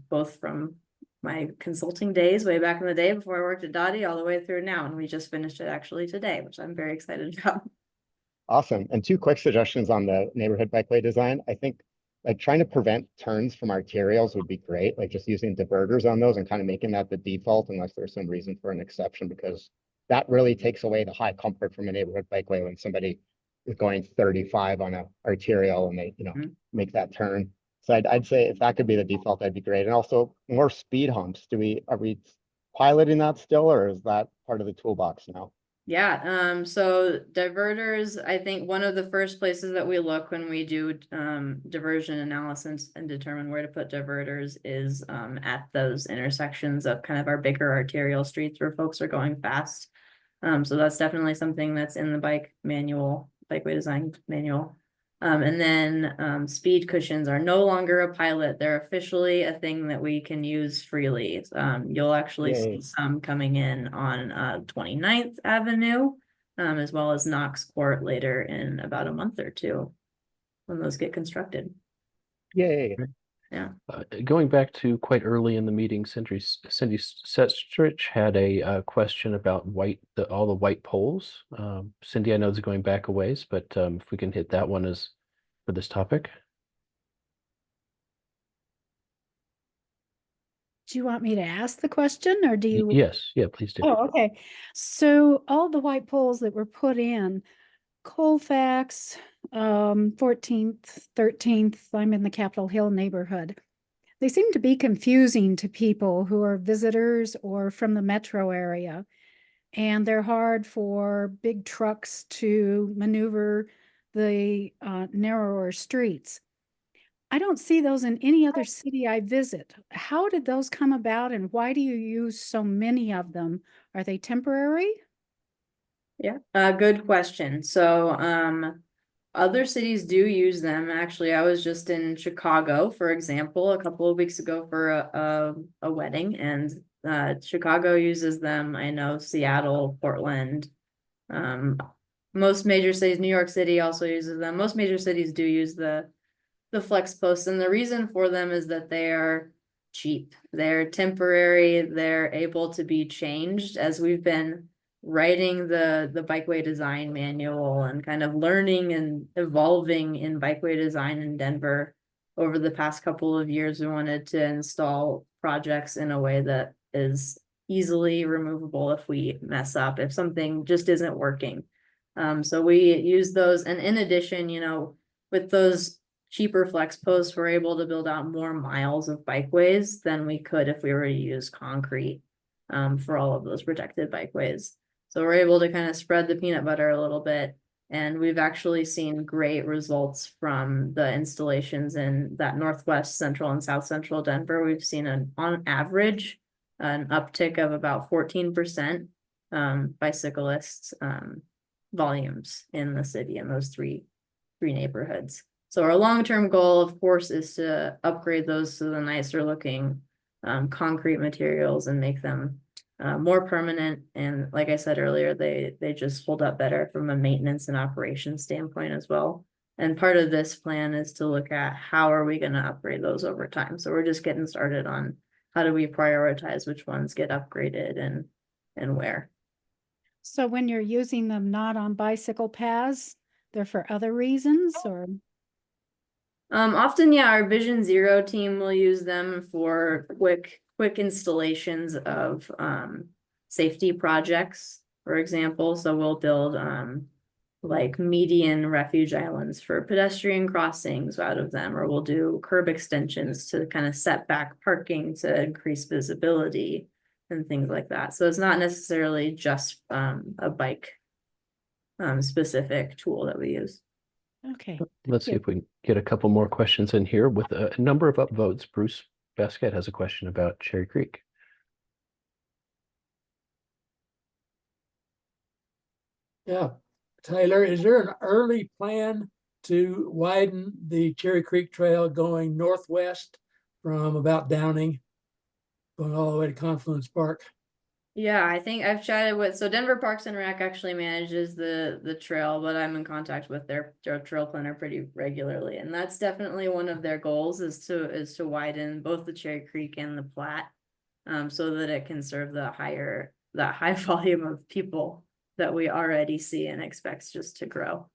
both from my consulting days way back in the day before I worked at DOTI all the way through now, and we just finished it actually today, which I'm very excited about. Awesome. And 2 quick suggestions on the neighborhood bikeway design. I think like trying to prevent turns from arterials would be great, like just using diverters on those and kind of making that the default unless there's some reason for an exception, because that really takes away the high comfort from a neighborhood bikeway when somebody is going 35 on a arterial and they, make that turn. So I'd say if that could be the default, that'd be great. And also more speed humps. Are we piloting that still, or is that part of the toolbox now? Yeah, so diverters, I think one of the first places that we look when we do diversion analysis and determine where to put diverters is at those intersections of kind of our bigger arterial streets where folks are going fast. So that's definitely something that's in the bikeway design manual. And then speed cushions are no longer a pilot. They're officially a thing that we can use freely. You'll actually see some coming in on 29th Avenue, as well as Knox Court later in about a month or two when those get constructed. Yay. Yeah. Going back to quite early in the meeting, Cindy Sept had a question about all the white poles. Cindy, I know it's going back a ways, but if we can hit that one for this topic. Do you want me to ask the question, or do you? Yes, yeah, please do. Oh, okay. So all the white poles that were put in, Colfax, 14th, 13th, I'm in the Capitol Hill neighborhood. They seem to be confusing to people who are visitors or from the metro area. And they're hard for big trucks to maneuver the narrower streets. I don't see those in any other city I visit. How did those come about, and why do you use so many of them? Are they temporary? Yeah, good question. So other cities do use them. Actually, I was just in Chicago, for example, a couple of weeks ago for a wedding, and Chicago uses them. I know Seattle, Portland, most major cities, New York City also uses them. Most major cities do use the flex posts, and the reason for them is that they are cheap. They're temporary. They're able to be changed. As we've been writing the bikeway design manual and kind of learning and evolving in bikeway design in Denver over the past couple of years, we wanted to install projects in a way that is easily removable if we mess up, if something just isn't working. So we use those, and in addition, with those cheaper flex posts, we're able to build out more miles of bikeways than we could if we were to use concrete for all of those protected bikeways. So we're able to kind of spread the peanut butter a little bit And we've actually seen great results from the installations in that northwest, central, and south central Denver. We've seen on average an uptick of about 14% bicyclists volumes in the city in those three neighborhoods. So our long-term goal, of course, is to upgrade those to the nicer looking concrete materials and make them more permanent. And like I said earlier, they just hold up better from a maintenance and operation standpoint as well. And part of this plan is to look at how are we going to upgrade those over time. So we're just getting started on how do we prioritize which ones get upgraded and where. So when you're using them not on bicycle paths, they're for other reasons, or? Often, yeah, our Vision Zero team will use them for quick installations of safety projects, for example. So we'll build like median refuge islands for pedestrian crossings out of them, or we'll do curb extensions to kind of set back parking to increase visibility and things like that. So it's not necessarily just a bike specific tool that we use. Okay. Let's see if we can get a couple more questions in here. With a number of upvotes, Bruce Basquette has a question about Cherry Creek. Yeah, Taylor, is there an early plan to widen the Cherry Creek Trail going northwest from about Downing, going all the way to Confluence Park? Yeah, I think I've chatted with, so Denver Parks and Rec actually manages the trail, but I'm in contact with their trail planner pretty regularly. And that's definitely one of their goals is to widen both the Cherry Creek and the Platte, so that it can serve that high volume of people that we already see and expects just to grow.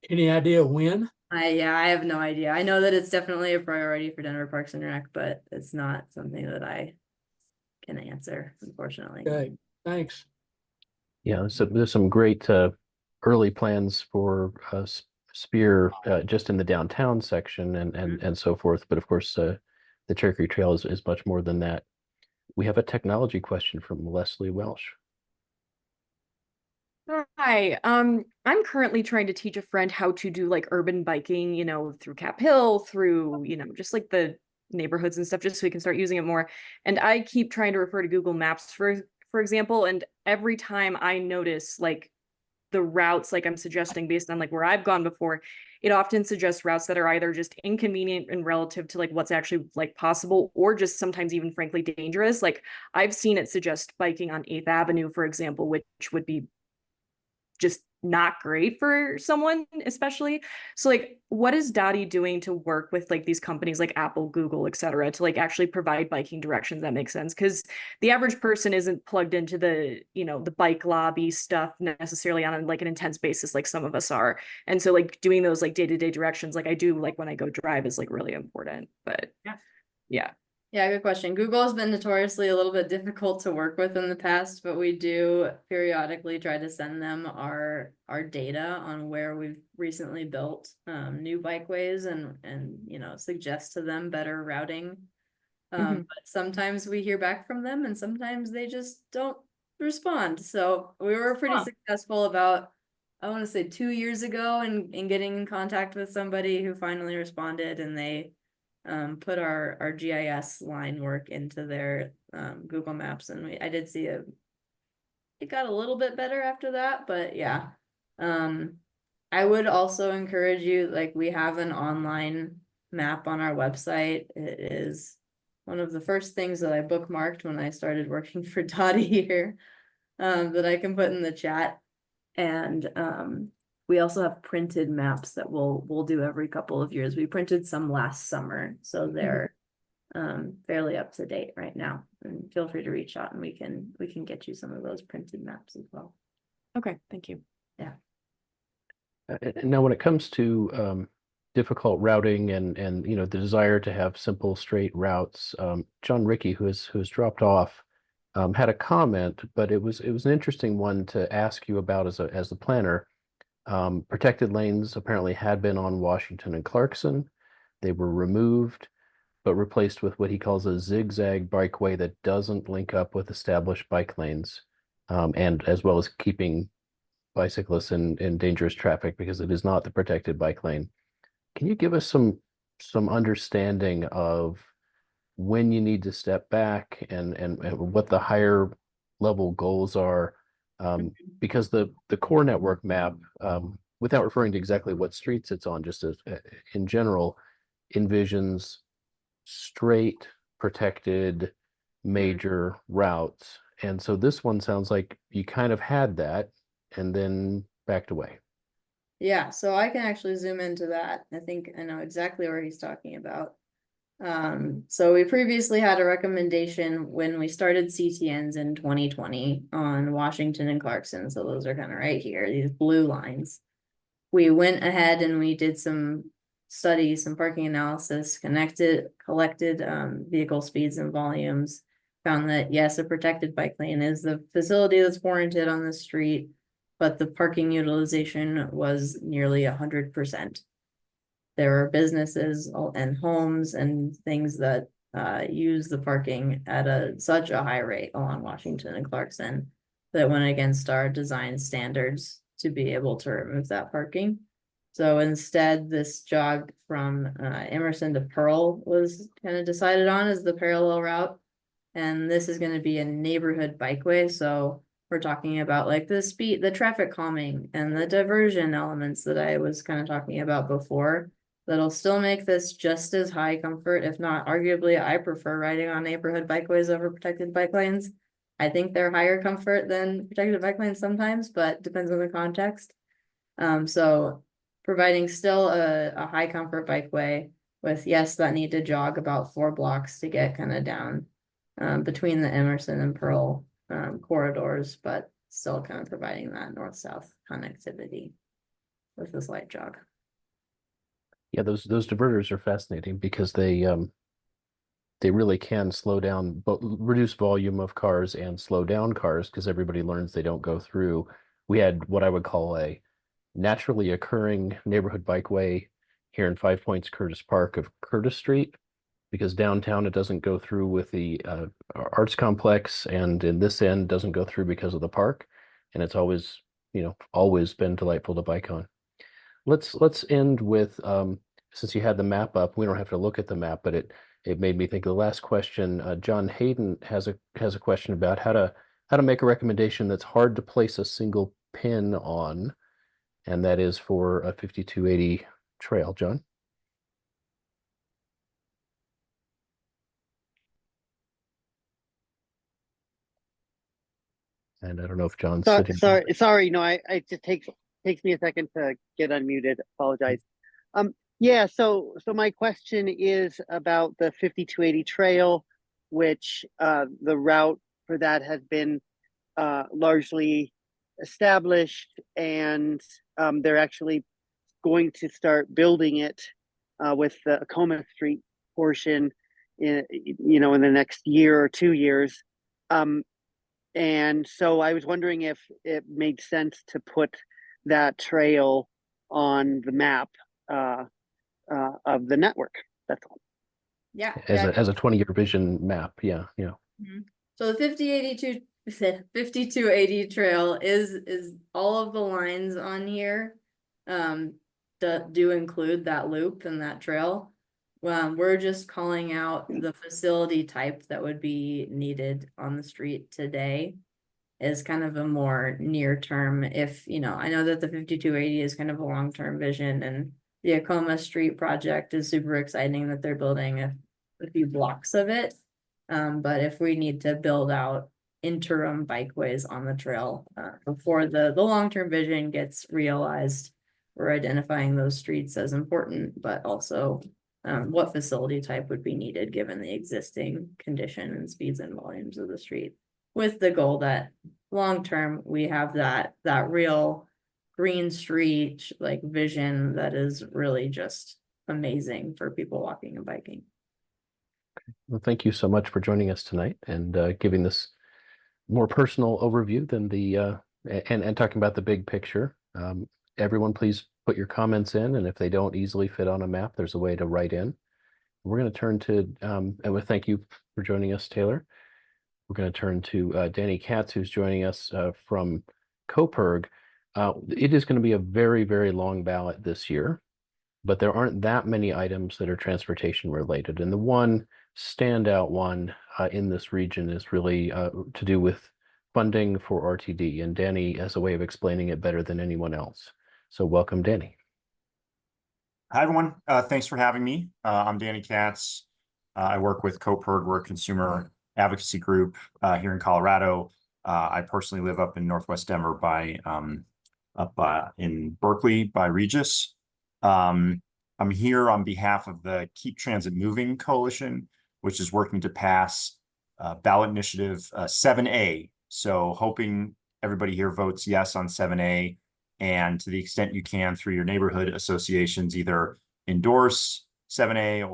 Any idea when? I have no idea. I know that it's definitely a priority for Denver Parks and Rec, but it's not something that I can answer, unfortunately. Okay, thanks. Yeah, so there's some great early plans for Spear just in the downtown section and so forth. But of course, the Cherry Creek Trail is much more than that. We have a technology question from Leslie Welsh. Hi, I'm currently trying to teach a friend how to do like urban biking, through Cap Hill, through, just like the neighborhoods and stuff, just so we can start using it more. And I keep trying to refer to Google Maps, for example, and every time I notice like the routes like I'm suggesting based on like where I've gone before, it often suggests routes that are either just inconvenient and relative to like what's actually like possible, or just sometimes even frankly dangerous. Like I've seen it suggest biking on 8th Avenue, for example, which would be just not great for someone, especially. So like, what is DOTI doing to work with like these companies like Apple, Google, et cetera, to like actually provide biking directions that make sense? Because the average person isn't plugged into the, the bike lobby stuff necessarily on like an intense basis like some of us are. And so like doing those like day-to-day directions, like I do like when I go drive, is like really important. But yeah. Yeah, good question. Google has been notoriously a little bit difficult to work with in the past, but we do periodically try to send them our data on where we've recently built new bikeways and suggest to them better routing. But sometimes we hear back from them and sometimes they just don't respond. So we were pretty successful about, I want to say 2 years ago in getting in contact with somebody who finally responded, and they put our GIS line work into their Google Maps, and I did see it got a little bit better after that. But yeah, I would also encourage you, like we have an online map on our website. It is one of the first things that I bookmarked when I started working for DOTI here, that I can put in the chat. And we also have printed maps that we'll do every couple of years. We printed some last summer, so they're fairly up to date right now. And feel free to reach out and we can get you some of those printed maps as well. Okay, thank you. Yeah. Now, when it comes to difficult routing and the desire to have simple, straight routes, John Rickey, who has dropped off, had a comment, but it was an interesting one to ask you about as the planner. Protected lanes apparently had been on Washington and Clarkson. They were removed, but replaced with what he calls a zigzag bikeway that doesn't link up with established bike lanes, and as well as keeping bicyclists in dangerous traffic because it is not the protected bike lane. Can you give us some understanding of when you need to step back and what the higher level goals are? Because the core network map, without referring to exactly what streets it's on, just as in general, envisions straight protected major routes. And so this one sounds like you kind of had that and then backed away. Yeah, so I can actually zoom into that. I think I know exactly where he's talking about. So we previously had a recommendation when we started CTNs in 2020 on Washington and Clarkson. So those are kind of right here, these blue lines. We went ahead and we did some studies, some parking analysis, collected vehicle speeds and volumes, found that yes, a protected bike lane is the facility that's warranted on the street, but the parking utilization was nearly 100%. There are businesses and homes and things that use the parking at such a high rate along Washington and Clarkson that went against our design standards to be able to remove that parking. So instead, this jog from Emerson to Pearl was kind of decided on as the parallel route. And this is going to be a neighborhood bikeway. So we're talking about like the speed, the traffic calming and the diversion elements that I was kind of talking about before. That'll still make this just as high comfort, if not arguably, I prefer riding on neighborhood bikeways over protected bike lanes. I think they're higher comfort than protected bike lanes sometimes, but depends on the context. So providing still a high comfort bikeway with, yes, that need to jog about 4 blocks to get kind of down between the Emerson and Pearl corridors, but still kind of providing that north-south connectivity with this light jog. Yeah, those diverters are fascinating because they really can slow down, but reduce volume of cars and slow down cars because everybody learns they don't go through. We had what I would call a naturally occurring neighborhood bikeway here in 5 Points Curtis Park of Curtis Street, because downtown it doesn't go through with the arts complex, and in this end doesn't go through because of the park, and it's always been delightful to bike on. Let's end with since you had the map up, we don't have to look at the map, but it made me think of the last question. John Hayden has a question about how to make a recommendation that's hard to place a single pin on, and that is for a 5280 trail. John? And I don't know if John's sitting. Sorry. No, it just takes me a second to get unmuted. Apologize. Yeah. So my question is about the 5280 trail, which the route for that has been largely established, and they're actually going to start building it with the Acoma Street portion in the next year or 2 years. And so I was wondering if it made sense to put that trail on the map of the network. That's all. Yeah. As a 20-year vision map. Yeah. So the 5280 trail is all of the lines on here that do include that loop and that trail. We're just calling out the facility type that would be needed on the street today is kind of a more near term. If, I know that the 5280 is kind of a long-term vision, and the Acoma Street project is super exciting that they're building a few blocks of it. But if we need to build out interim bikeways on the trail before the long-term vision gets realized, we're identifying those streets as important, but also what facility type would be needed given the existing condition and speeds and volumes of the street, with the goal that long-term we have that real green street like vision that is really just amazing for people walking and biking. Well, thank you so much for joining us tonight and giving this more personal overview than the and talking about the big picture. Everyone, please put your comments in, and if they don't easily fit on a map, there's a way to write in. We're going to turn to, and we thank you for joining us, Taylor. We're going to turn to Danny Katz, who's joining us from COPIRG. It is going to be a very, very long ballot this year, but there aren't that many items that are transportation related. And the one standout one in this region is really to do with funding for RTD. And Danny has a way of explaining it better than anyone else. So welcome, Danny. Hi, everyone. Thanks for having me. I'm Danny Katz. I work with COPIRG. We're a consumer advocacy group here in Colorado. I personally live up in Northwest Denver by in Berkeley by Regis. I'm here on behalf of the Keep Transit Moving Coalition, which is working to pass ballot initiative 7A. So hoping everybody here votes yes on 7A. And to the extent you can through your neighborhood associations, either endorse 7A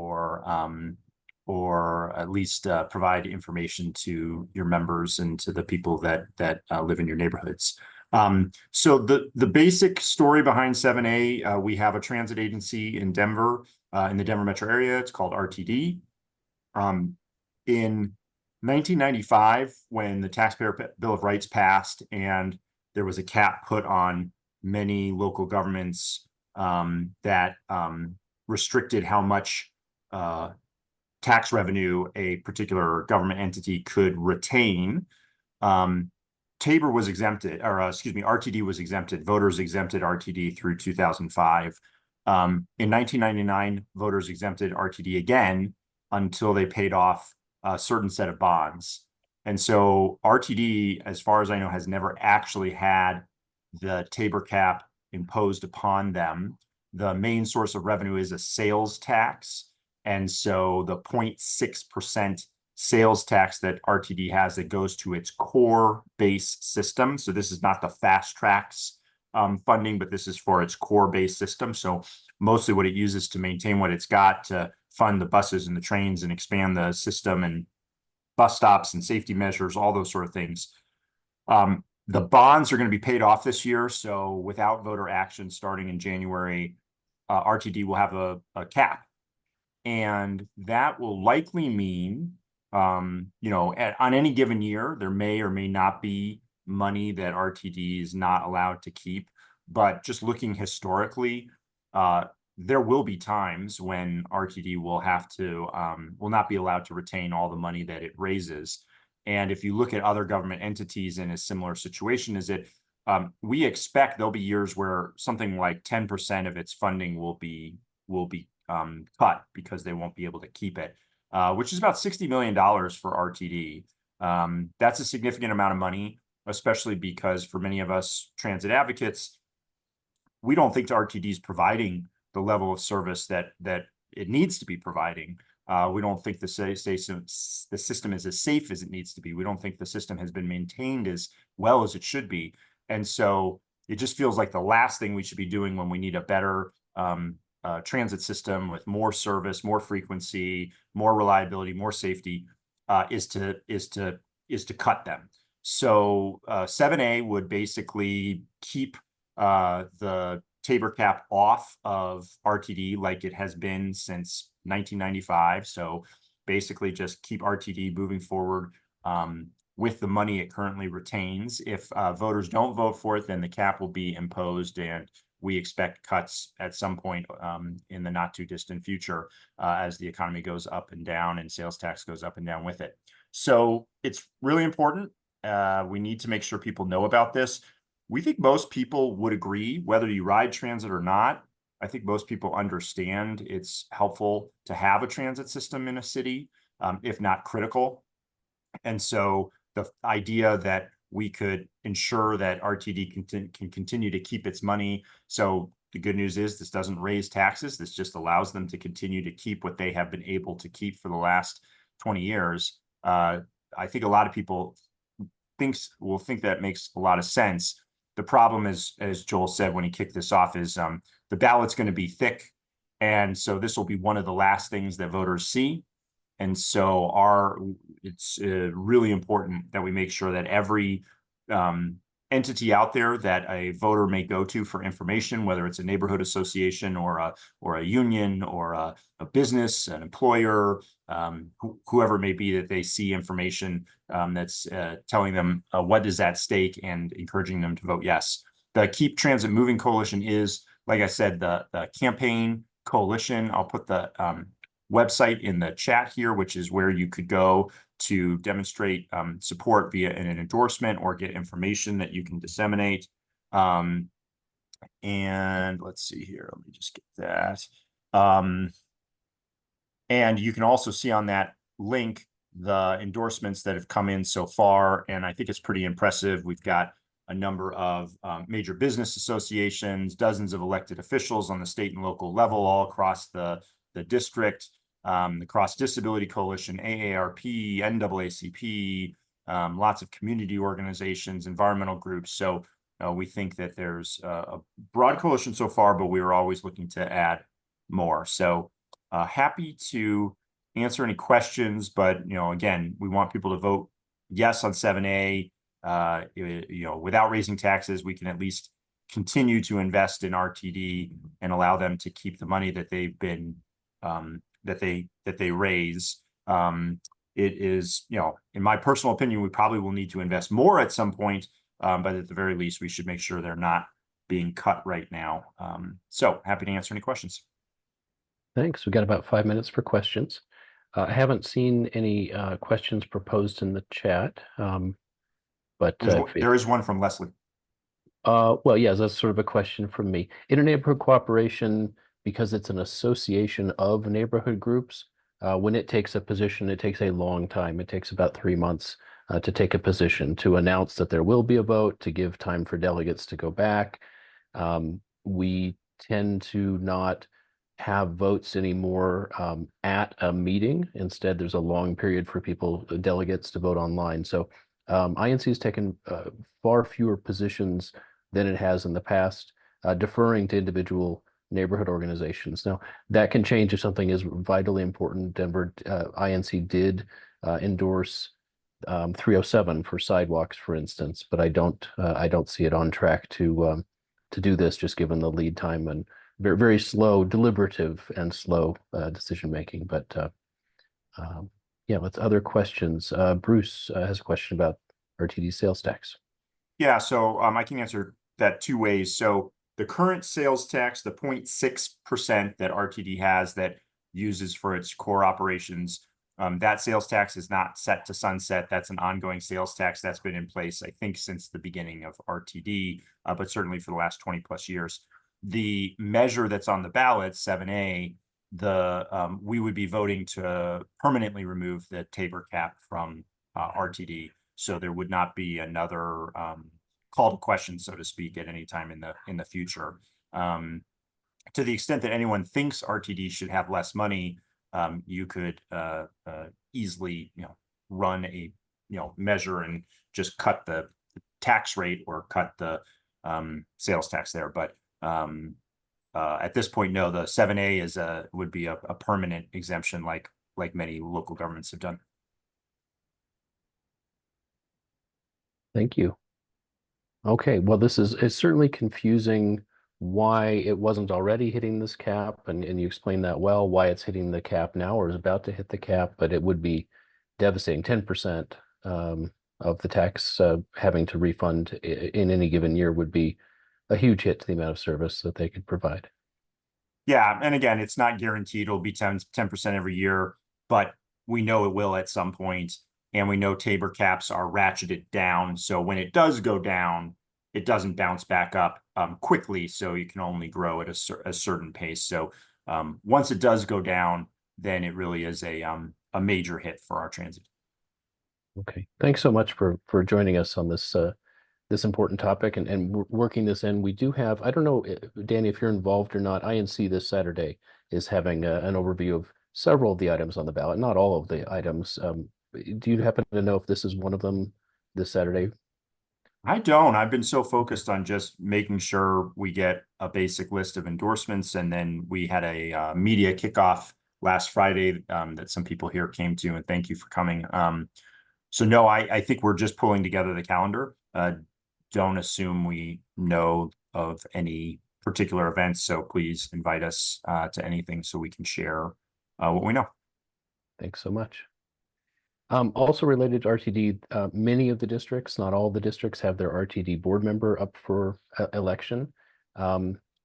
or at least provide information to your members and to the people that live in your neighborhoods. So the basic story behind 7A, we have a transit agency in Denver, in the Denver metro area. It's called RTD. In 1995, when the Taxpayer Bill of Rights passed and there was a cap put on many local governments that restricted how much tax revenue a particular government entity could retain. Tabor was exempted, or RTD was exempted. Voters exempted RTD through 2005. In 1999, voters exempted RTD again until they paid off a certain set of bonds. And so RTD, as far as I know, has never actually had the Tabor cap imposed upon them. The main source of revenue is a sales tax. And so the 0.6% sales tax that RTD has that goes to its core base system. So this is not the fast tracks funding, but this is for its core base system. So mostly what it uses to maintain what it's got to fund the buses and the trains and expand the system and bus stops and safety measures, all those sort of things. The bonds are going to be paid off this year. So without voter action starting in January, RTD will have a cap. And that will likely mean, on any given year, there may or may not be money that RTD is not allowed to keep. But just looking historically, there will be times when RTD will have to, will not be allowed to retain all the money that it raises. And if you look at other government entities in a similar situation, we expect there'll be years where something like 10% of its funding will be cut because they won't be able to keep it, which is about $60 million for RTD. That's a significant amount of money, especially because for many of us transit advocates, we don't think RTD is providing the level of service that it needs to be providing. We don't think the system is as safe as it needs to be. We don't think the system has been maintained as well as it should be. And so it just feels like the last thing we should be doing when we need a better transit system with more service, more frequency, more reliability, more safety, is to cut them. So 7A would basically keep the Tabor cap off of RTD like it has been since 1995. So basically just keep RTD moving forward with the money it currently retains. If voters don't vote for it, then the cap will be imposed, and we expect cuts at some point in the not too distant future as the economy goes up and down and sales tax goes up and down with it. So it's really important. We need to make sure people know about this. We think most people would agree, whether you ride transit or not. I think most people understand it's helpful to have a transit system in a city, if not critical. And so the idea that we could ensure that RTD can continue to keep its money. So the good news is this doesn't raise taxes. This just allows them to continue to keep what they have been able to keep for the last 20 years. I think a lot of people will think that makes a lot of sense. The problem is, as Joel said when he kicked this off, is the ballot's going to be thick. And so this will be one of the last things that voters see. And so it's really important that we make sure that every entity out there that a voter may go to for information, whether it's a neighborhood association or a union or a business, an employer, whoever it may be, that they see information that's telling them what is at stake and encouraging them to vote yes. the Keep Transit Moving Coalition is, like I said, the campaign coalition. I'll put the website in the chat here, which is where you could go to demonstrate support via an endorsement or get information that you can disseminate. And let's see here, let me just get that. And you can also see on that link the endorsements that have come in so far, and I think it's pretty impressive. We've got a number of major business associations, dozens of elected officials on the state and local level, all across the district, the Cross Disability Coalition, AARP, NAACP, lots of community organizations, environmental groups. So we think that there's a broad coalition so far, but we are always looking to add more. So happy to answer any questions, but again, we want people to vote yes on 7A. Without raising taxes, we can at least continue to invest in RTD and allow them to keep the money that they've been that they raise. It is, in my personal opinion, we probably will need to invest more at some point, but at the very least, we should make sure they're not being cut right now. So happy to answer any questions. Thanks. We got about 5 minutes for questions. I haven't seen any questions proposed in the chat, but there is one from Leslie. Well, yeah, that's sort of a question from me. Interneighborhood cooperation, because it's an association of neighborhood groups, when it takes a position, it takes a long time. It takes about 3 months to take a position, to announce that there will be a vote, to give time for delegates to go back. We tend to not have votes anymore at a meeting. Instead, there's a long period for delegates to vote online. So INC has taken far fewer positions than it has in the past, deferring to individual neighborhood organizations. Now, that can change if something is vitally important. Denver INC did endorse 307 for sidewalks, for instance, but I don't see it on track to do this, just given the lead time and very, very slow, deliberative and slow decision making. But yeah, let's other questions. Bruce has a question about RTD sales tax. Yeah, so I can answer that 2 ways. So the current sales tax, the 0.6% that RTD has that uses for its core operations, that sales tax is not set to sunset. That's an ongoing sales tax that's been in place, I think, since the beginning of RTD, but certainly for the last 20 plus years. The measure that's on the ballot, 7A, we would be voting to permanently remove the Tabor cap from RTD. So there would not be another call to question, so to speak, at any time in the future. To the extent that anyone thinks RTD should have less money, you could easily, run a measure and just cut the tax rate or cut the sales tax there. But at this point, no, the 7A would be a permanent exemption, like many local governments have done. Thank you. Okay, well, this is certainly confusing why it wasn't already hitting this cap, and you explained that well, why it's hitting the cap now or is about to hit the cap, but it would be devastating. 10% of the tax having to refund in any given year would be a huge hit to the amount of service that they could provide. Yeah, and again, it's not guaranteed it'll be 10% every year, but we know it will at some point, and we know Tabor caps are ratcheted down. So when it does go down, it doesn't bounce back up quickly. So you can only grow at a certain pace. So once it does go down, then it really is a major hit for our transit. Okay, thanks so much for joining us on this this important topic and working this in. We do have, I don't know, Danny, if you're involved or not, INC this Saturday is having an overview of several of the items on the ballot, not all of the items. Do you happen to know if this is one of them this Saturday? I don't. I've been so focused on just making sure we get a basic list of endorsements. And then we had a media kickoff last Friday that some people here came to, and thank you for coming. So no, I think we're just pulling together the calendar. Don't assume we know of any particular events. So please invite us to anything so we can share what we know. Thanks so much. Also related to RTD, many of the districts, not all the districts, have their RTD board member up for election.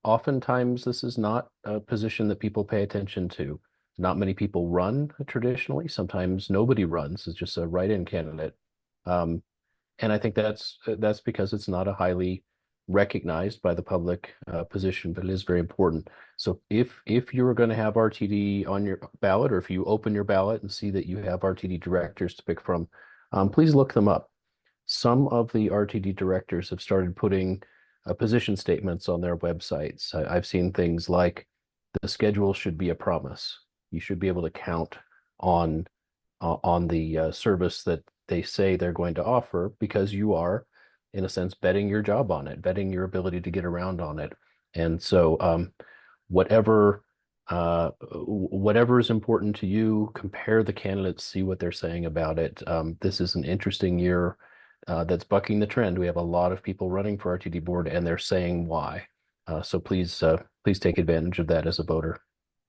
Oftentimes, this is not a position that people pay attention to. Not many people run traditionally. Sometimes nobody runs. It's just a write-in candidate. And I think that's because it's not a highly recognized by the public position, but it is very important. So if you're going to have RTD on your ballot, or if you open your ballot and see that you have RTD directors to pick from, please look them up. Some of the RTD directors have started putting position statements on their websites. I've seen things like the schedule should be a promise. You should be able to count on the service that they say they're going to offer, because you are, in a sense, betting your job on it, betting your ability to get around on it. And so whatever is important to you, compare the candidates, see what they're saying about it. This is an interesting year that's bucking the trend. We have a lot of people running for RTD board, and they're saying why. So please take advantage of that as a voter.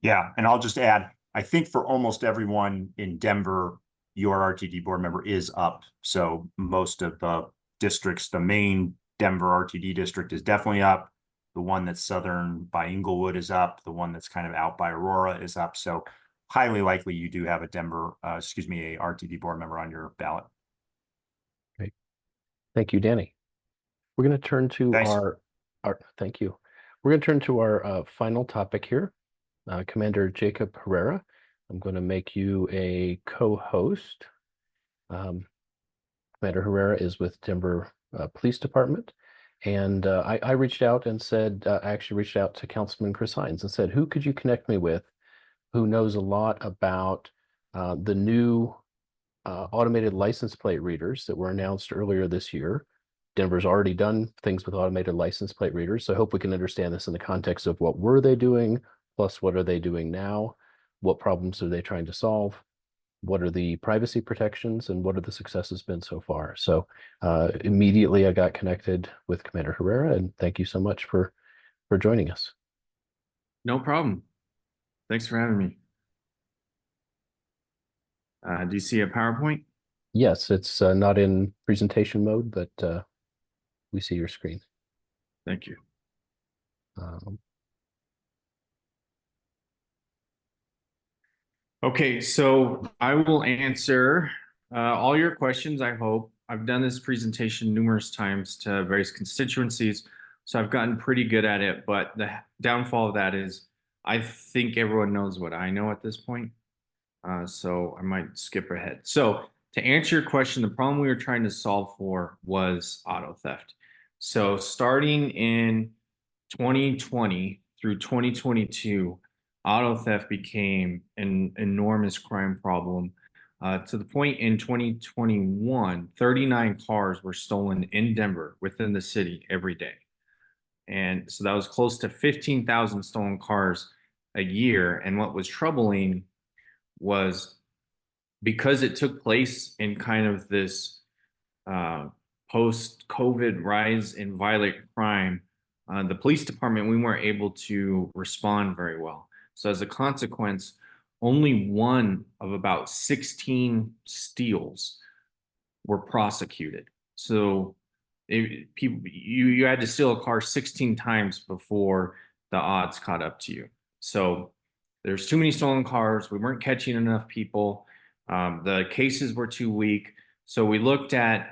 Yeah, and I'll just add, I think for almost everyone in Denver, your RTD board member is up. So most of the districts, the main Denver RTD district is definitely up. The one that's southern by Inglewood is up. The one that's kind of out by Aurora is up. So highly likely you do have a a RTD board member on your ballot. Great. Thank you, Danny. We're going to turn to thank you. We're going to turn to our final topic here. Commander Jacob Herrera, I'm going to make you a co-host. Commander Herrera is with Denver Police Department. And I reached out and said, I actually reached out to Councilman Chris Hines and said, who could you connect me with who knows a lot about the new automated license plate readers that were announced earlier this year? Denver's already done things with automated license plate readers, so I hope we can understand this in the context of what were they doing, plus what are they doing now? What problems are they trying to solve? What are the privacy protections, and what are the successes been so far? So immediately I got connected with Commander Herrera, and thank you so much for joining us. No problem. Thanks for having me. Do you see a PowerPoint? Yes, it's not in presentation mode, but we see your screen. Thank you. Okay, so I will answer all your questions, I hope. I've done this presentation numerous times to various constituencies, so I've gotten pretty good at it, but the downfall of that is I think everyone knows what I know at this point, so I might skip ahead. So to answer your question, the problem we were trying to solve for was auto theft. So starting in 2020 through 2022, auto theft became an enormous crime problem, to the point in 2021, 39 cars were stolen in Denver within the city every day. And so that was close to 15,000 stolen cars a year. And what was troubling was, because it took place in kind of this post-COVID rise in violent crime, the police department, we weren't able to respond very well. So as a consequence, only one of about 16 steals were prosecuted. So you had to steal a car 16 times before the odds caught up to you. So there's too many stolen cars. We weren't catching enough people. The cases were too weak. So we looked at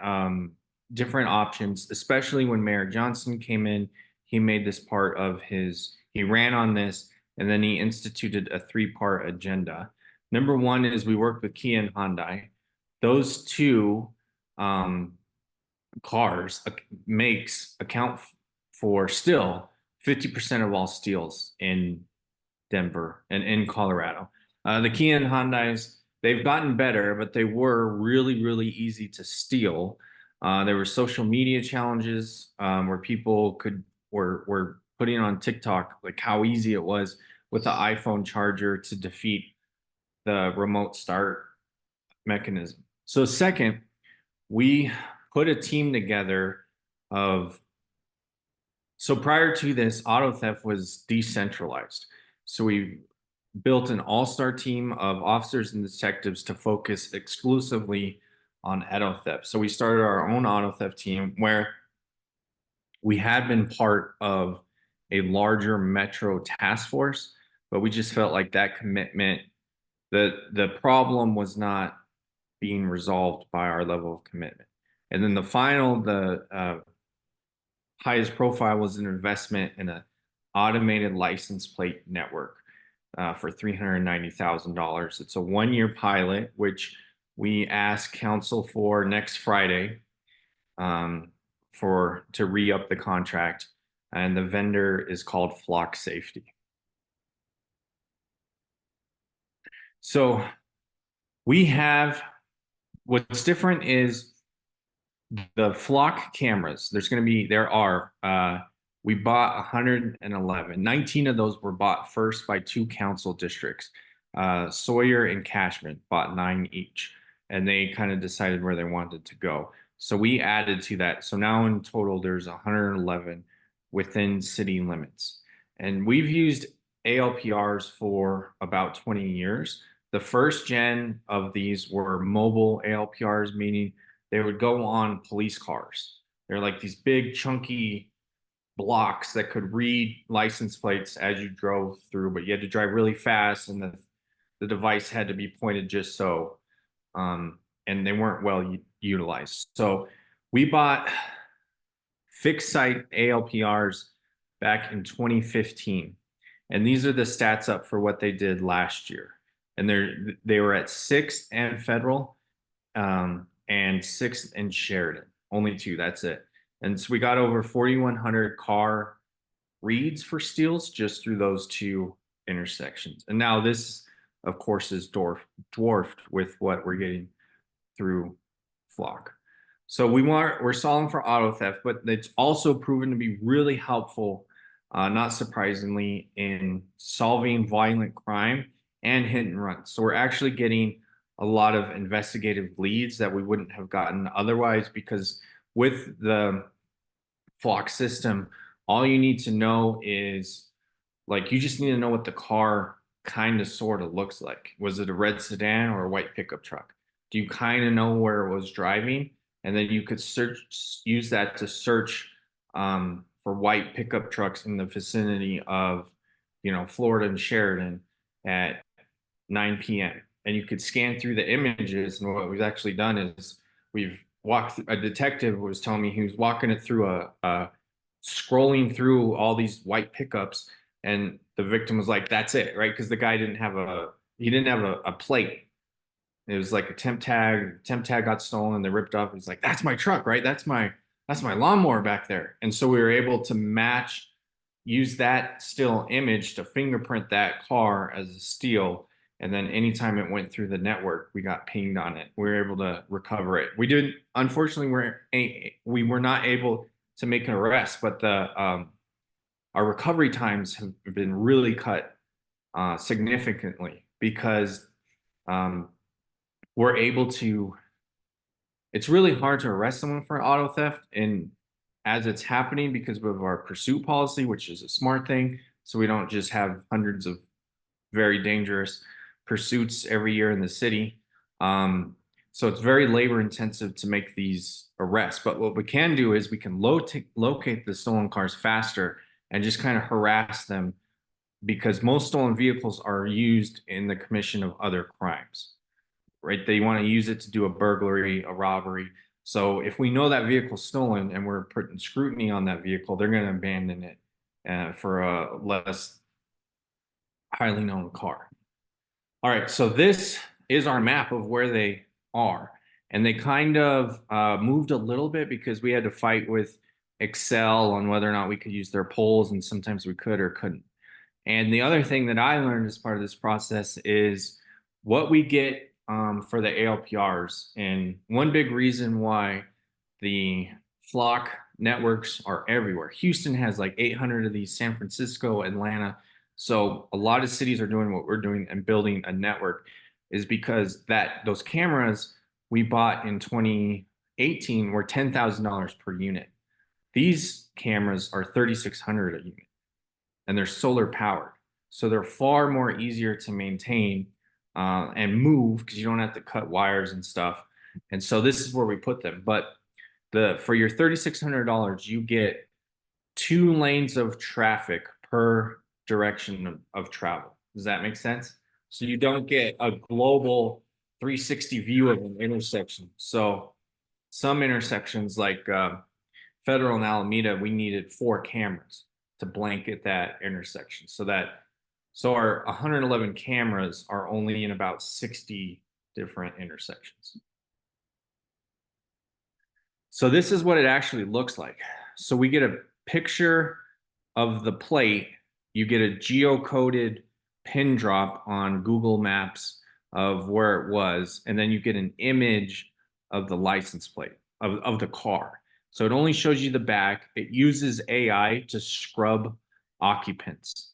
different options, especially when Mayor Johnson came in. He made this part of he ran on this, and then he instituted a 3-part agenda. Number one is we worked with Kia and Hyundai. Those two cars makes account for still 50% of all steals in Denver and in Colorado. The Kia and Hyundais, they've gotten better, but they were really, really easy to steal. There were social media challenges where people were putting on TikTok like how easy it was with the iPhone charger to defeat the remote start mechanism. So second, we put a team together so prior to this, auto theft was decentralized. So we built an all-star team of officers and detectives to focus exclusively on auto theft. So we started our own auto theft team where we had been part of a larger metro task force, but we just felt like that commitment, the problem was not being resolved by our level of commitment. And then the highest profile was an investment in an automated license plate network for $390,000. It's a 1-year pilot, which we ask council for next Friday to re-up the contract. And the vendor is called Flock Safety. So we have, what's different is the Flock cameras. We bought 111. 19 of those were bought first by 2 council districts. Sawyer and Cashman bought 9 each, and they kind of decided where they wanted to go. So we added to that. So now in total, there's 111 within city limits. And we've used ALPRs for about 20 years. The first gen of these were mobile ALPRs, meaning they would go on police cars. They're like these big chunky blocks that could read license plates as you drove through, but you had to drive really fast, and the device had to be pointed just so, and they weren't well utilized. So we bought fixed site ALPRs back in 2015, and these are the stats up for what they did last year. And they were at 6th and Federal, and 6th and Sheridan. Only 2, that's it. And so we got over 4,100 car reads for steals just through those 2 intersections. And now this, of course, is dwarfed with what we're getting through Flock. So we're solving for auto theft, but it's also proven to be really helpful, not surprisingly, in solving violent crime and hit and run. So we're actually getting a lot of investigative leads that we wouldn't have gotten otherwise, because with the Flock system, all you need to know is, like, you just need to know what the car kind of sort of looks like. Was it a red sedan or a white pickup truck? Do you kind of know where it was driving? And then you could use that to search for white pickup trucks in the vicinity of, Florida and Sheridan at 9 p.m. And you could scan through the images. And what we've actually done is we've walked through, a detective was telling me he was walking it through scrolling through all these white pickups, and the victim was like, that's it, right? Because the guy didn't have a plate. It was like a temp tag. Temp tag got stolen. They ripped off. He's like, that's my truck, right? That's my lawnmower back there. And so we were able to use that still image to fingerprint that car as a steal. And then anytime it went through the network, we got pinged on it. We were able to recover it. Unfortunately, we were not able to make an arrest, but our recovery times have been really cut significantly, because we're able to, it's really hard to arrest someone for auto theft and as it's happening, because of our pursuit policy, which is a smart thing. So we don't just have hundreds of very dangerous pursuits every year in the city. So it's very labor intensive to make these arrests. But what we can do is we can locate the stolen cars faster and just kind of harass them, because most stolen vehicles are used in the commission of other crimes, right? They want to use it to do a burglary, a robbery. So if we know that vehicle's stolen and we're putting scrutiny on that vehicle, they're going to abandon it for a less highly known car. All right, so this is our map of where they are. And they kind of moved a little bit because we had to fight with Excel on whether or not we could use their polls, and sometimes we could or couldn't. And the other thing that I learned as part of this process is what we get for the ALPRs. And one big reason why the Flock networks are everywhere. Houston has like 800 of these, San Francisco, Atlanta. So a lot of cities are doing what we're doing and building a network, is because those cameras we bought in 2018 were $10,000 per unit. These cameras are $3,600 a unit, and they're solar powered. So they're far more easier to maintain and move because you don't have to cut wires and stuff. And so this is where we put them. But for your $3,600, you get 2 lanes of traffic per direction of travel. Does that make sense? So you don't get a global 360 view of an intersection. So some intersections like Federal and Alameda, we needed 4 cameras to blanket that intersection. So our 111 cameras are only in about 60 different intersections. So this is what it actually looks like. So we get a picture of the plate. You get a geocoded pin drop on Google Maps of where it was, and then you get an image of the license plate of the car. So it only shows you the back. It uses AI to scrub occupants.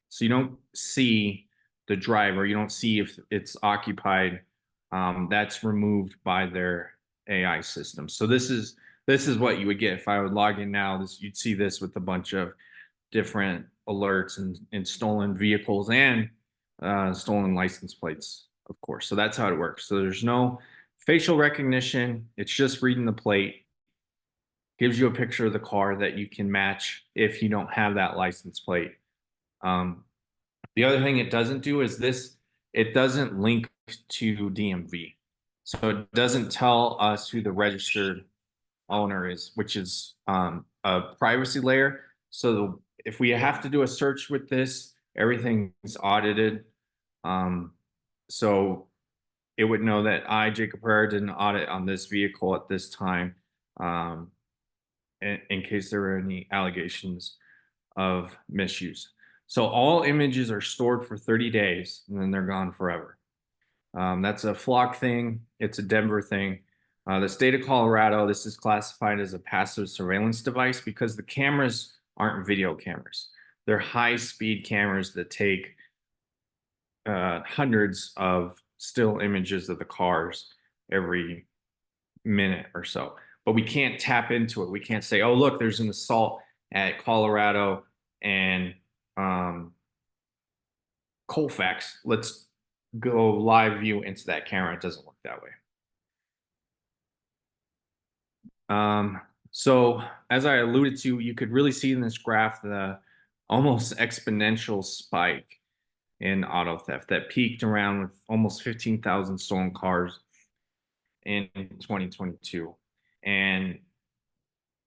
So you don't see the driver. You don't see if it's occupied. That's removed by their AI system. So this is what you would get if I would log in now. You'd see this with a bunch of different alerts and stolen vehicles and stolen license plates, of course. So that's how it works. So there's no facial recognition. It's just reading the plate. Gives you a picture of the car that you can match if you don't have that license plate. The other thing it doesn't do is it doesn't link to DMV. So it doesn't tell us who the registered owner is, which is a privacy layer. So if we have to do a search with this, everything's audited. So it would know that Jacob Herrera, did an audit on this vehicle at this time, in case there were any allegations of misuse. So all images are stored for 30 days and then they're gone forever. That's a Flock thing. It's a Denver thing. The state of Colorado, this is classified as a passive surveillance device because the cameras aren't video cameras. They're high-speed cameras that take hundreds of still images of the cars every minute or so. But we can't tap into it. We can't say, oh, look, there's an assault at Colorado and Colfax. Let's go live view into that camera. It doesn't work that way. So as I alluded to, you could really see in this graph the almost exponential spike in auto theft that peaked around with almost 15,000 stolen cars in 2022. And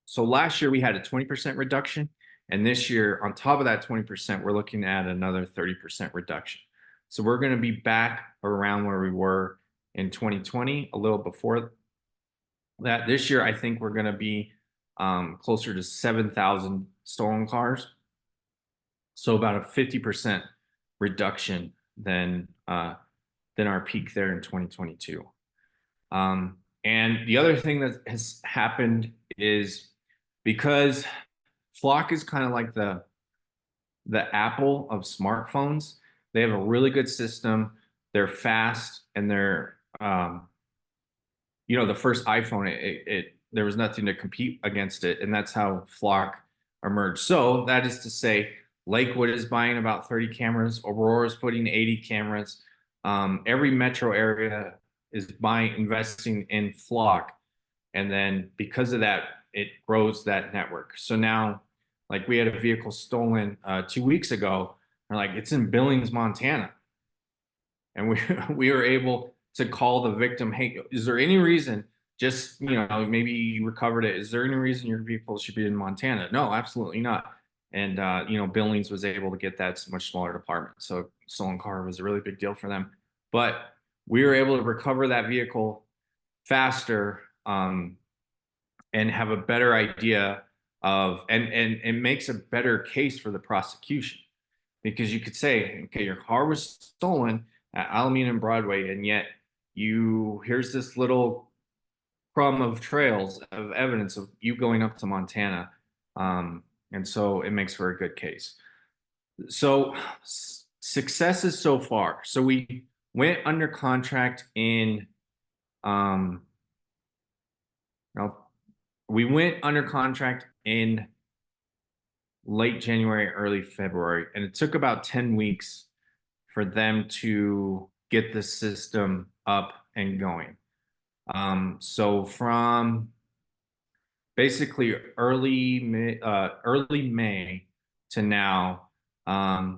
so last year we had a 20% reduction. And this year, on top of that 20%, we're looking at another 30% reduction. So we're going to be back around where we were in 2020, a little before that. This year, I think we're going to be closer to 7,000 stolen cars. So about a 50% reduction than our peak there in 2022. And the other thing that has happened is because Flock is kind of like the Apple of smartphones. They have a really good system. They're fast and they're, the first iPhone, there was nothing to compete against it. And that's how Flock emerged. So that is to say, Lakewood is buying about 30 cameras. Aurora is putting 80 cameras. Every metro area is investing in Flock. And then because of that, it grows that network. So now, like we had a vehicle stolen 2 weeks ago. We're like, it's in Billings, Montana. And we were able to call the victim, hey, is there any reason, just, maybe you recovered it. Is there any reason your vehicle should be in Montana? No, absolutely not. And, Billings was able to get that much smaller department. So stolen car was a really big deal for them. But we were able to recover that vehicle faster and have a better idea of, and it makes a better case for the prosecution. Because you could say, okay, your car was stolen at Alameda and Broadway, and yet here's this little crumb of trails of evidence of you going up to Montana. And so it makes for a good case. So successes so far. So we went under contract in, late January, early February, and it took about 10 weeks for them to get the system up and going. So from basically early May to now,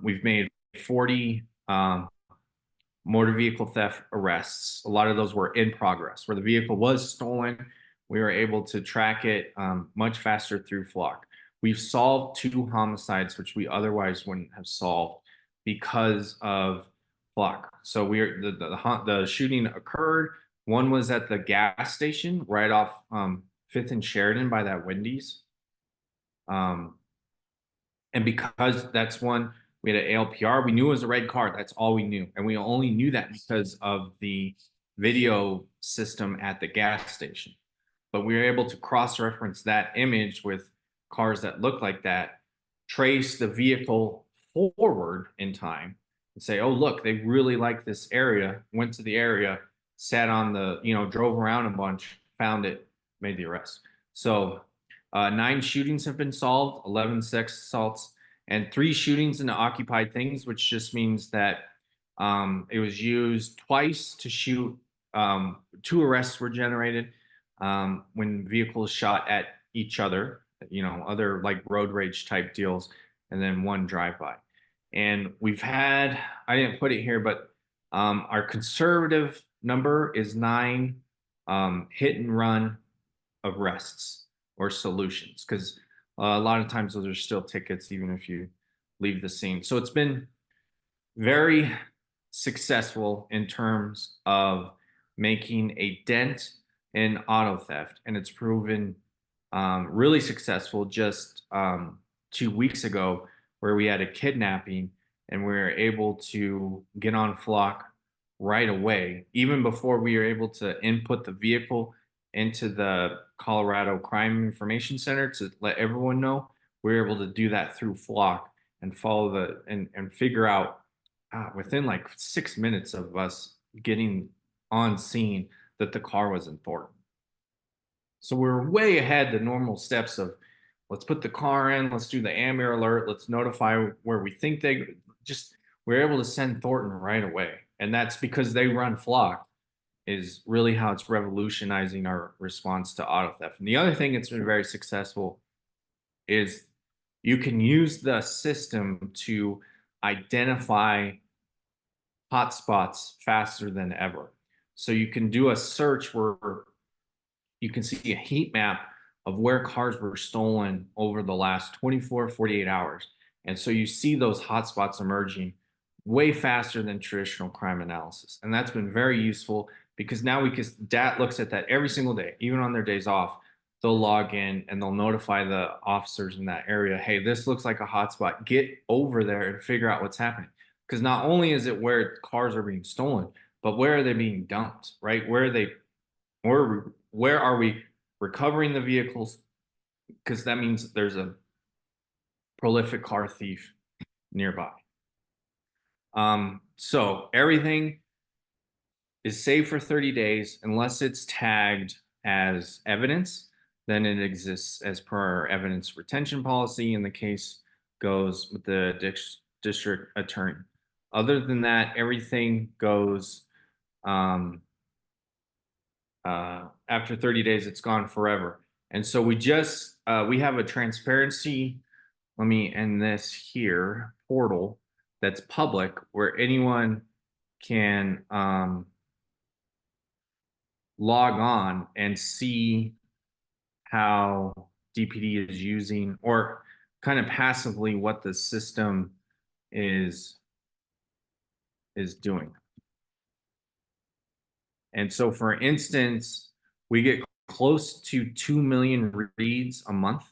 we've made 40 motor vehicle theft arrests. A lot of those were in progress. Where the vehicle was stolen, we were able to track it much faster through Flock. We've solved 2 homicides, which we otherwise wouldn't have solved because of Flock. So the shooting occurred. One was at the gas station right off 5th and Sheridan by that Wendy's. And because that's one, we had an ALPR. We knew it was a red car. That's all we knew. And we only knew that because of the video system at the gas station. But we were able to cross-reference that image with cars that look like that, trace the vehicle forward in time, and say, oh, look, they really like this area, went to the area, sat on the, drove around a bunch, found it, made the arrest. So 9 shootings have been solved, 11 sex assaults, and 3 shootings into occupied things, which just means that it was used twice to shoot. 2 arrests were generated when vehicles shot at each other, other like road rage type deals, and then 1 drive-by. And we've had, I didn't put it here, but our conservative number is 9 hit and run arrests or solutions, because a lot of times those are still tickets, even if you leave the scene. So it's been very successful in terms of making a dent in auto theft, and it's proven really successful just 2 weeks ago, where we had a kidnapping and we were able to get on Flock right away, even before we were able to input the vehicle into the Colorado Crime Information Center to let everyone know. We were able to do that through Flock and follow and figure out within like 6 minutes of us getting on scene that the car was in Thornton. So we're way ahead the normal steps of, let's put the car in, let's do the AMIR alert, let's notify where we think we're able to send Thornton right away. And that's because they run Flock, is really how it's revolutionizing our response to auto theft. And the other thing that's been very successful is you can use the system to identify hotspots faster than ever. So you can do a search where you can see a heat map of where cars were stolen over the last 24, 48 hours. And so you see those hotspots emerging way faster than traditional crime analysis. And that's been very useful, because now DAT looks at that every single day, even on their days off. They'll log in and they'll notify the officers in that area, hey, this looks like a hotspot, get over there and figure out what's happening. Because not only is it where cars are being stolen, but where are they being dumped, right? Where are we recovering the vehicles? Because that means there's a prolific car thief nearby. So everything is saved for 30 days unless it's tagged as evidence. Then it exists as per our evidence retention policy, and the case goes with the district attorney. Other than that, everything goes after 30 days, it's gone forever. And so we have a transparency, let me end this here, portal that's public, where anyone can log on and see how DPD is using, or kind of passively what the system is doing. And so, for instance, we get close to 2 million reads a month.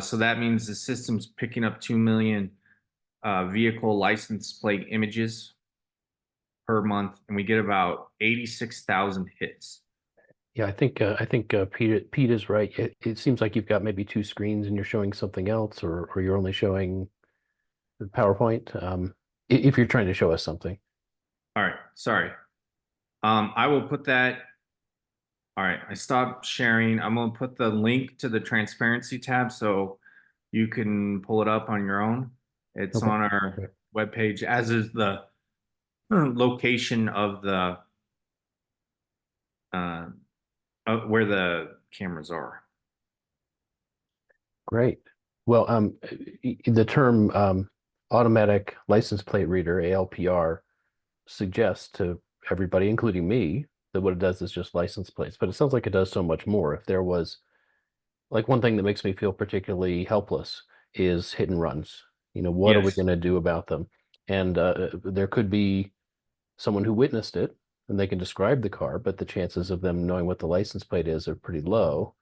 So that means the system's picking up 2 million vehicle license plate images per month, and we get about 86,000 hits. Yeah, I think Pete is right. It seems like you've got maybe 2 screens and you're showing something else, or you're only showing the PowerPoint. If you're trying to show us something. All right, sorry. I will put that. All right, I stopped sharing. I'm going to put the link to the transparency tab. So You can pull it up on your own. It's Okay. on our webpage, as is the location of the where the cameras are. Great. Well, the term automatic license plate reader, ALPR, suggests to everybody, including me, that what it does is just license plates. But it sounds like it does so much more. If there was, like, one thing that makes me feel particularly helpless is hit and runs. What are we Yes. going to do about them? And there could be someone who witnessed it and they can describe the car, but the chances of them knowing what the license plate is are pretty low.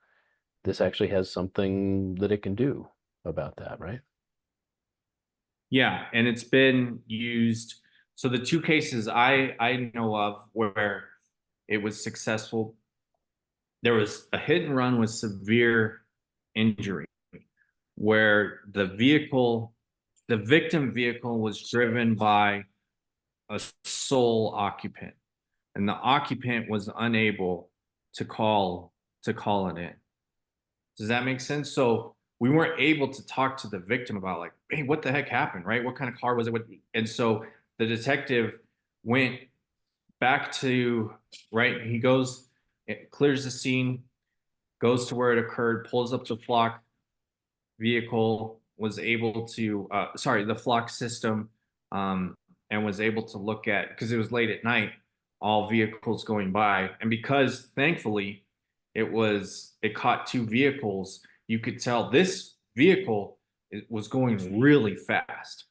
This actually has something that it can do about that, right? Yeah, and it's been used. So the two cases I know of where it was successful, there was a hit and run with severe injury, where the victim vehicle was driven by a sole occupant, and the occupant was unable to call it in. Does that make sense? So we weren't able to talk to the victim about, like, hey, what the heck happened, right? What kind of car was it? And so the detective went back to, right, he goes, it clears the scene, goes to where it occurred, pulls up the flock vehicle, was able to, the flock system, and was able to look at, because it was late at night, all vehicles going by. And because thankfully it caught two vehicles, you could tell this vehicle was going really fast.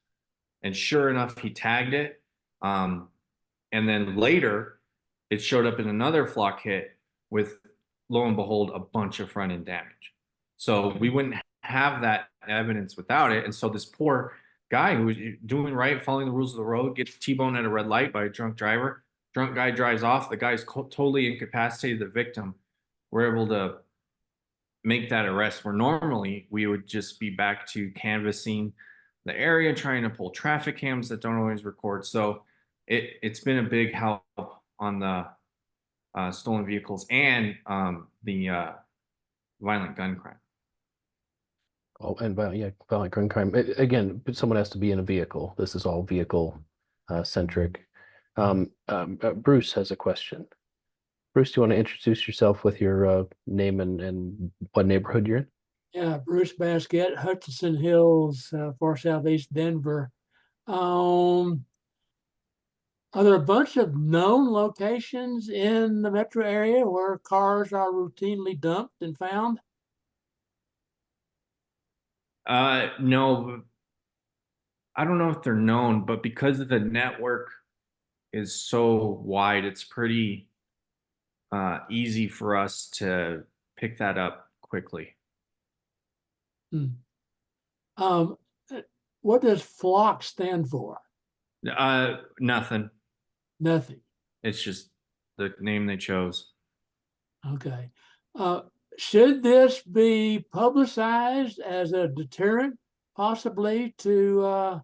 And sure enough, he tagged it. And then later it showed up in another flock hit with, lo and behold, a bunch of front end damage. So we wouldn't have that evidence without it. And so this poor guy who was doing right, following the rules of the road, gets T-boned at a red light by a drunk driver. Drunk guy drives off. The guy's totally incapacitated the victim. We're able to make that arrest, where normally we would just be back to canvassing the area, trying to pull traffic cams that don't always record. So it's been a big help on the stolen vehicles and the violent gun crime. Oh, and violent gun crime. Again, someone has to be in a vehicle. This is all vehicle centric. Bruce has a question. Bruce, do you want to introduce yourself with your name and what neighborhood you're in? Yeah, Bruce Basket, Hutchinson Hills, far southeast Denver. Are there a bunch of known locations in the metro area where cars are routinely dumped and found? No, I don't know if they're known, but because the network is so wide, it's pretty easy for us to pick that up quickly. What does flock stand for? Nothing. Nothing. It's just the name they chose. Okay. Should this be publicized as a deterrent, possibly, to a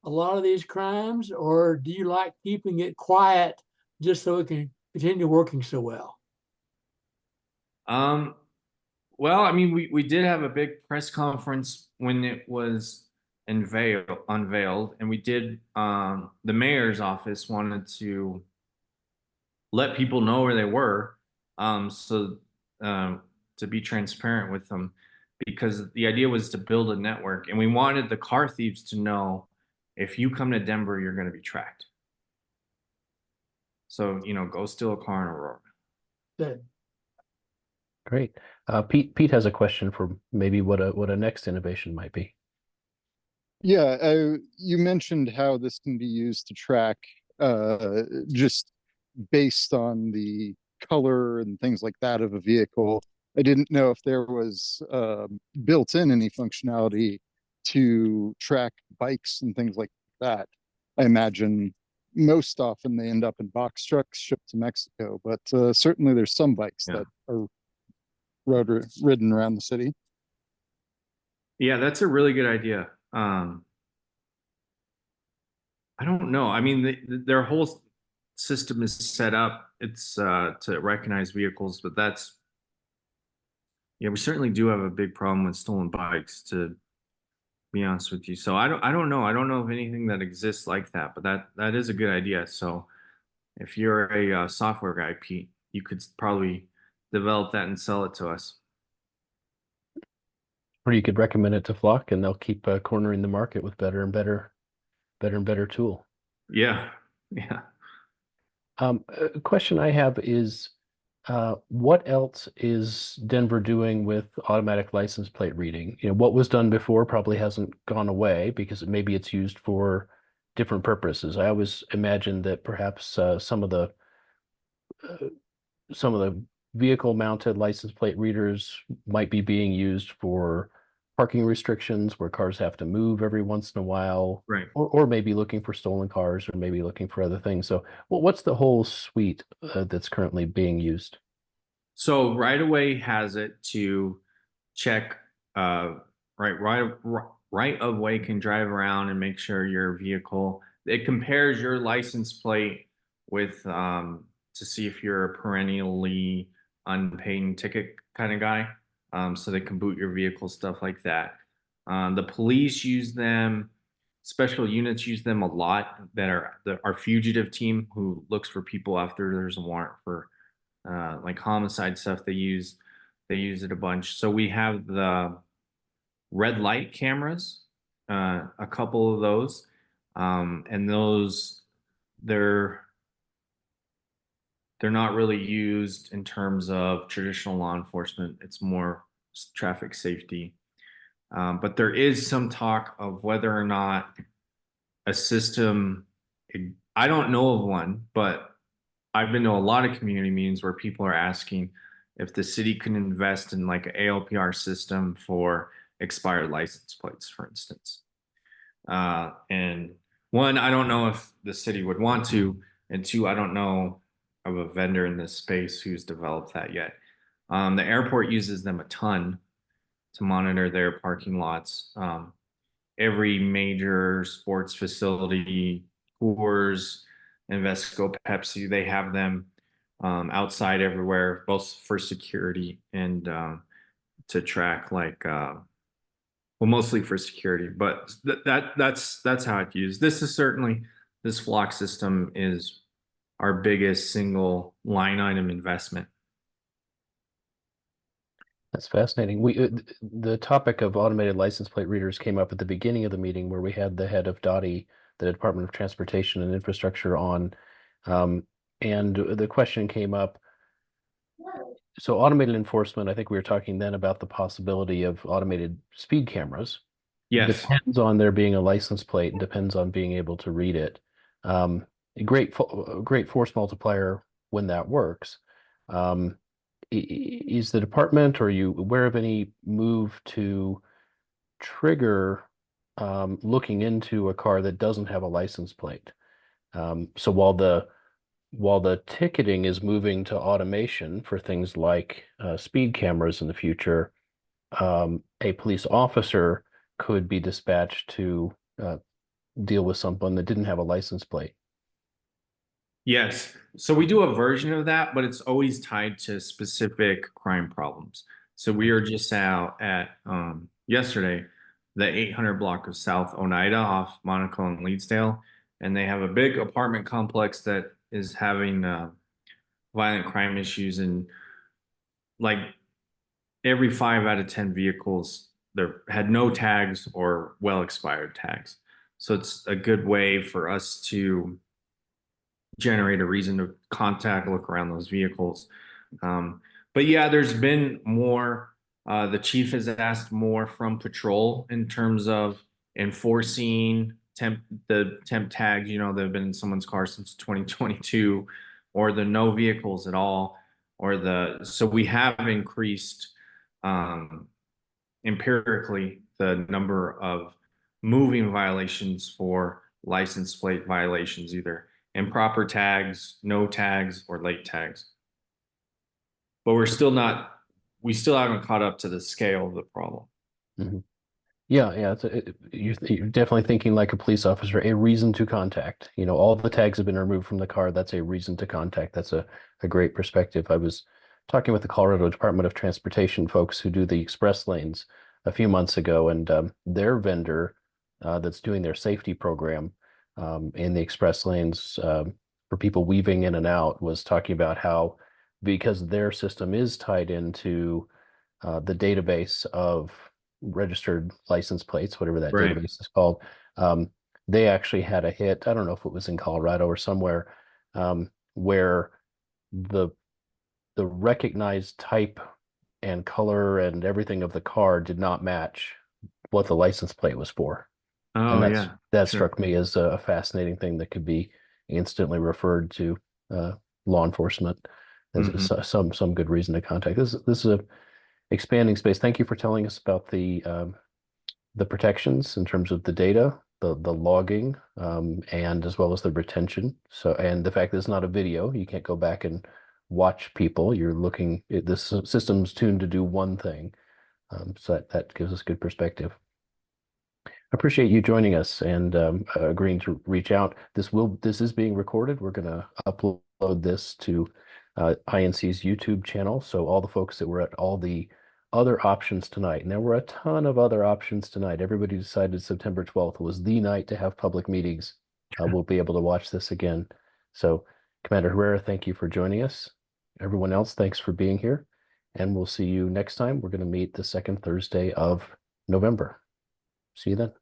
lot of these crimes, or do you like keeping it quiet just so it can continue working so well? Well, I mean, we did have a big press conference when it was unveiled, and we did, the mayor's office wanted to let people know where they were, to be transparent with them, because the idea was to build a network, and we wanted the car thieves to know, if you come to Denver, you're going to be tracked. So, go steal a car in Aurora. Good. Great. Pete has a question for maybe what a next innovation might be. Yeah, you mentioned how this can be used to track just based on the color and things like that of a vehicle. I didn't know if there was built in any functionality to track bikes and things like that. I imagine most often they end up in box trucks shipped to Mexico, but certainly there's some bikes that are ridden around the city. Yeah, that's a really good idea. I don't know. I mean, their whole system is set up. It's to recognize vehicles, but we certainly do have a big problem with stolen bikes. To be honest with you. So I don't know. I don't know of anything that exists like that, but that is a good idea. So if you're a software guy, Pete, you could probably develop that and sell it to us. Or you could recommend it to Flock, and they'll keep cornering the market with better and better tool. Yeah, yeah. A question I have is, what else is Denver doing with automatic license plate reading? You know, what was done before probably hasn't gone away because maybe it's used for different purposes. I always imagined that perhaps some of the vehicle mounted license plate readers might be being used for parking restrictions where cars have to move every once in a while, Right. or maybe looking for stolen cars, or maybe looking for other things. So what's the whole suite that's currently being used? So right away has it to check right of way can drive around and make sure your vehicle, it compares your license plate with to see if you're a perennially unpaid ticket kind of guy. So they can boot your vehicle, stuff like that. The police use them, special units use them a lot, that are our fugitive team who looks for people after there's a warrant for like homicide stuff. They use it a bunch. So we have the red light cameras, a couple of those, and those they're not really used in terms of traditional law enforcement. It's more traffic safety. But there is some talk of whether or not a system, I don't know of one, but I've been to a lot of community meetings where people are asking if the city can invest in like an ALPR system for expired license plates, for instance. And one, I don't know if the city would want to, and two, I don't know of a vendor in this space who's developed that yet. The airport uses them a ton to monitor their parking lots. Every major sports facility, Coors, Invesco, Pepsi, they have them outside everywhere, both for security and to track like well, mostly for security, but that's how it's used. This is certainly, this Flock system is our biggest single line item investment. That's fascinating. The topic of automated license plate readers came up at the beginning of the meeting where we had the head of DOTI, the Department of Transportation and Infrastructure, on, and the question came up. So automated enforcement, I think we were talking then about the possibility of automated speed cameras. Yes. Depends on there being a license plate and depends on being able to read it. A great force multiplier when that works. Is the department, or are you aware of any move to trigger looking into a car that doesn't have a license plate? So while the ticketing is moving to automation for things like speed cameras in the future, a police officer could be dispatched to deal with someone that didn't have a license plate. Yes. So we do a version of that, but it's always tied to specific crime problems. So we were just out at yesterday, the 800 block of South Oneida off Monaco and Leedsdale, and they have a big apartment complex that is having violent crime issues, and like every 5 out of 10 vehicles there had no tags or well expired tags. So it's a good way for us to generate a reason to contact, look around those vehicles. But yeah, there's been more. The chief has asked more from patrol in terms of enforcing the temp tags, you know, that have been in someone's car since 2022, or the no vehicles at all, or so we have increased empirically the number of moving violations for license plate violations, either improper tags, no tags, or late tags. But we still haven't caught up to the scale of the problem. Mm-hmm. Yeah. You're definitely thinking like a police officer, a reason to contact. You know, all the tags have been removed from the car. That's a reason to contact. That's a great perspective. I was talking with the Colorado Department of Transportation folks who do the express lanes a few months ago, and their vendor that's doing their safety program in the express lanes for people weaving in and out was talking about how, because their system is tied into the database of registered license plates, whatever that Right. database is called, they actually had a hit. I don't know if it was in Colorado or somewhere, where the recognized type and color and everything of the car did not match what the license plate was for. Oh, And yeah. that sure. struck me as a fascinating thing that could be instantly referred to law enforcement as some good reason to contact. This is a expanding space. Thank you for telling us about the protections in terms of the data, the logging, and as well as the retention. So, and the fact that it's not a video, you can't go back and watch people. You're looking, this system's tuned to do one thing. So that gives us good perspective. I appreciate you joining us and agreeing to reach out. This is being recorded. We're going to upload this to INC's YouTube channel. So all the folks that were at all the other options tonight, and there were a ton of other options tonight. Everybody decided September 12th was the night to have public meetings. We'll be able to watch this again. So Commander Herrera, thank you for joining us. Everyone else, thanks for being here. And we'll see you next time. We're going to meet the second Thursday of November. See you then.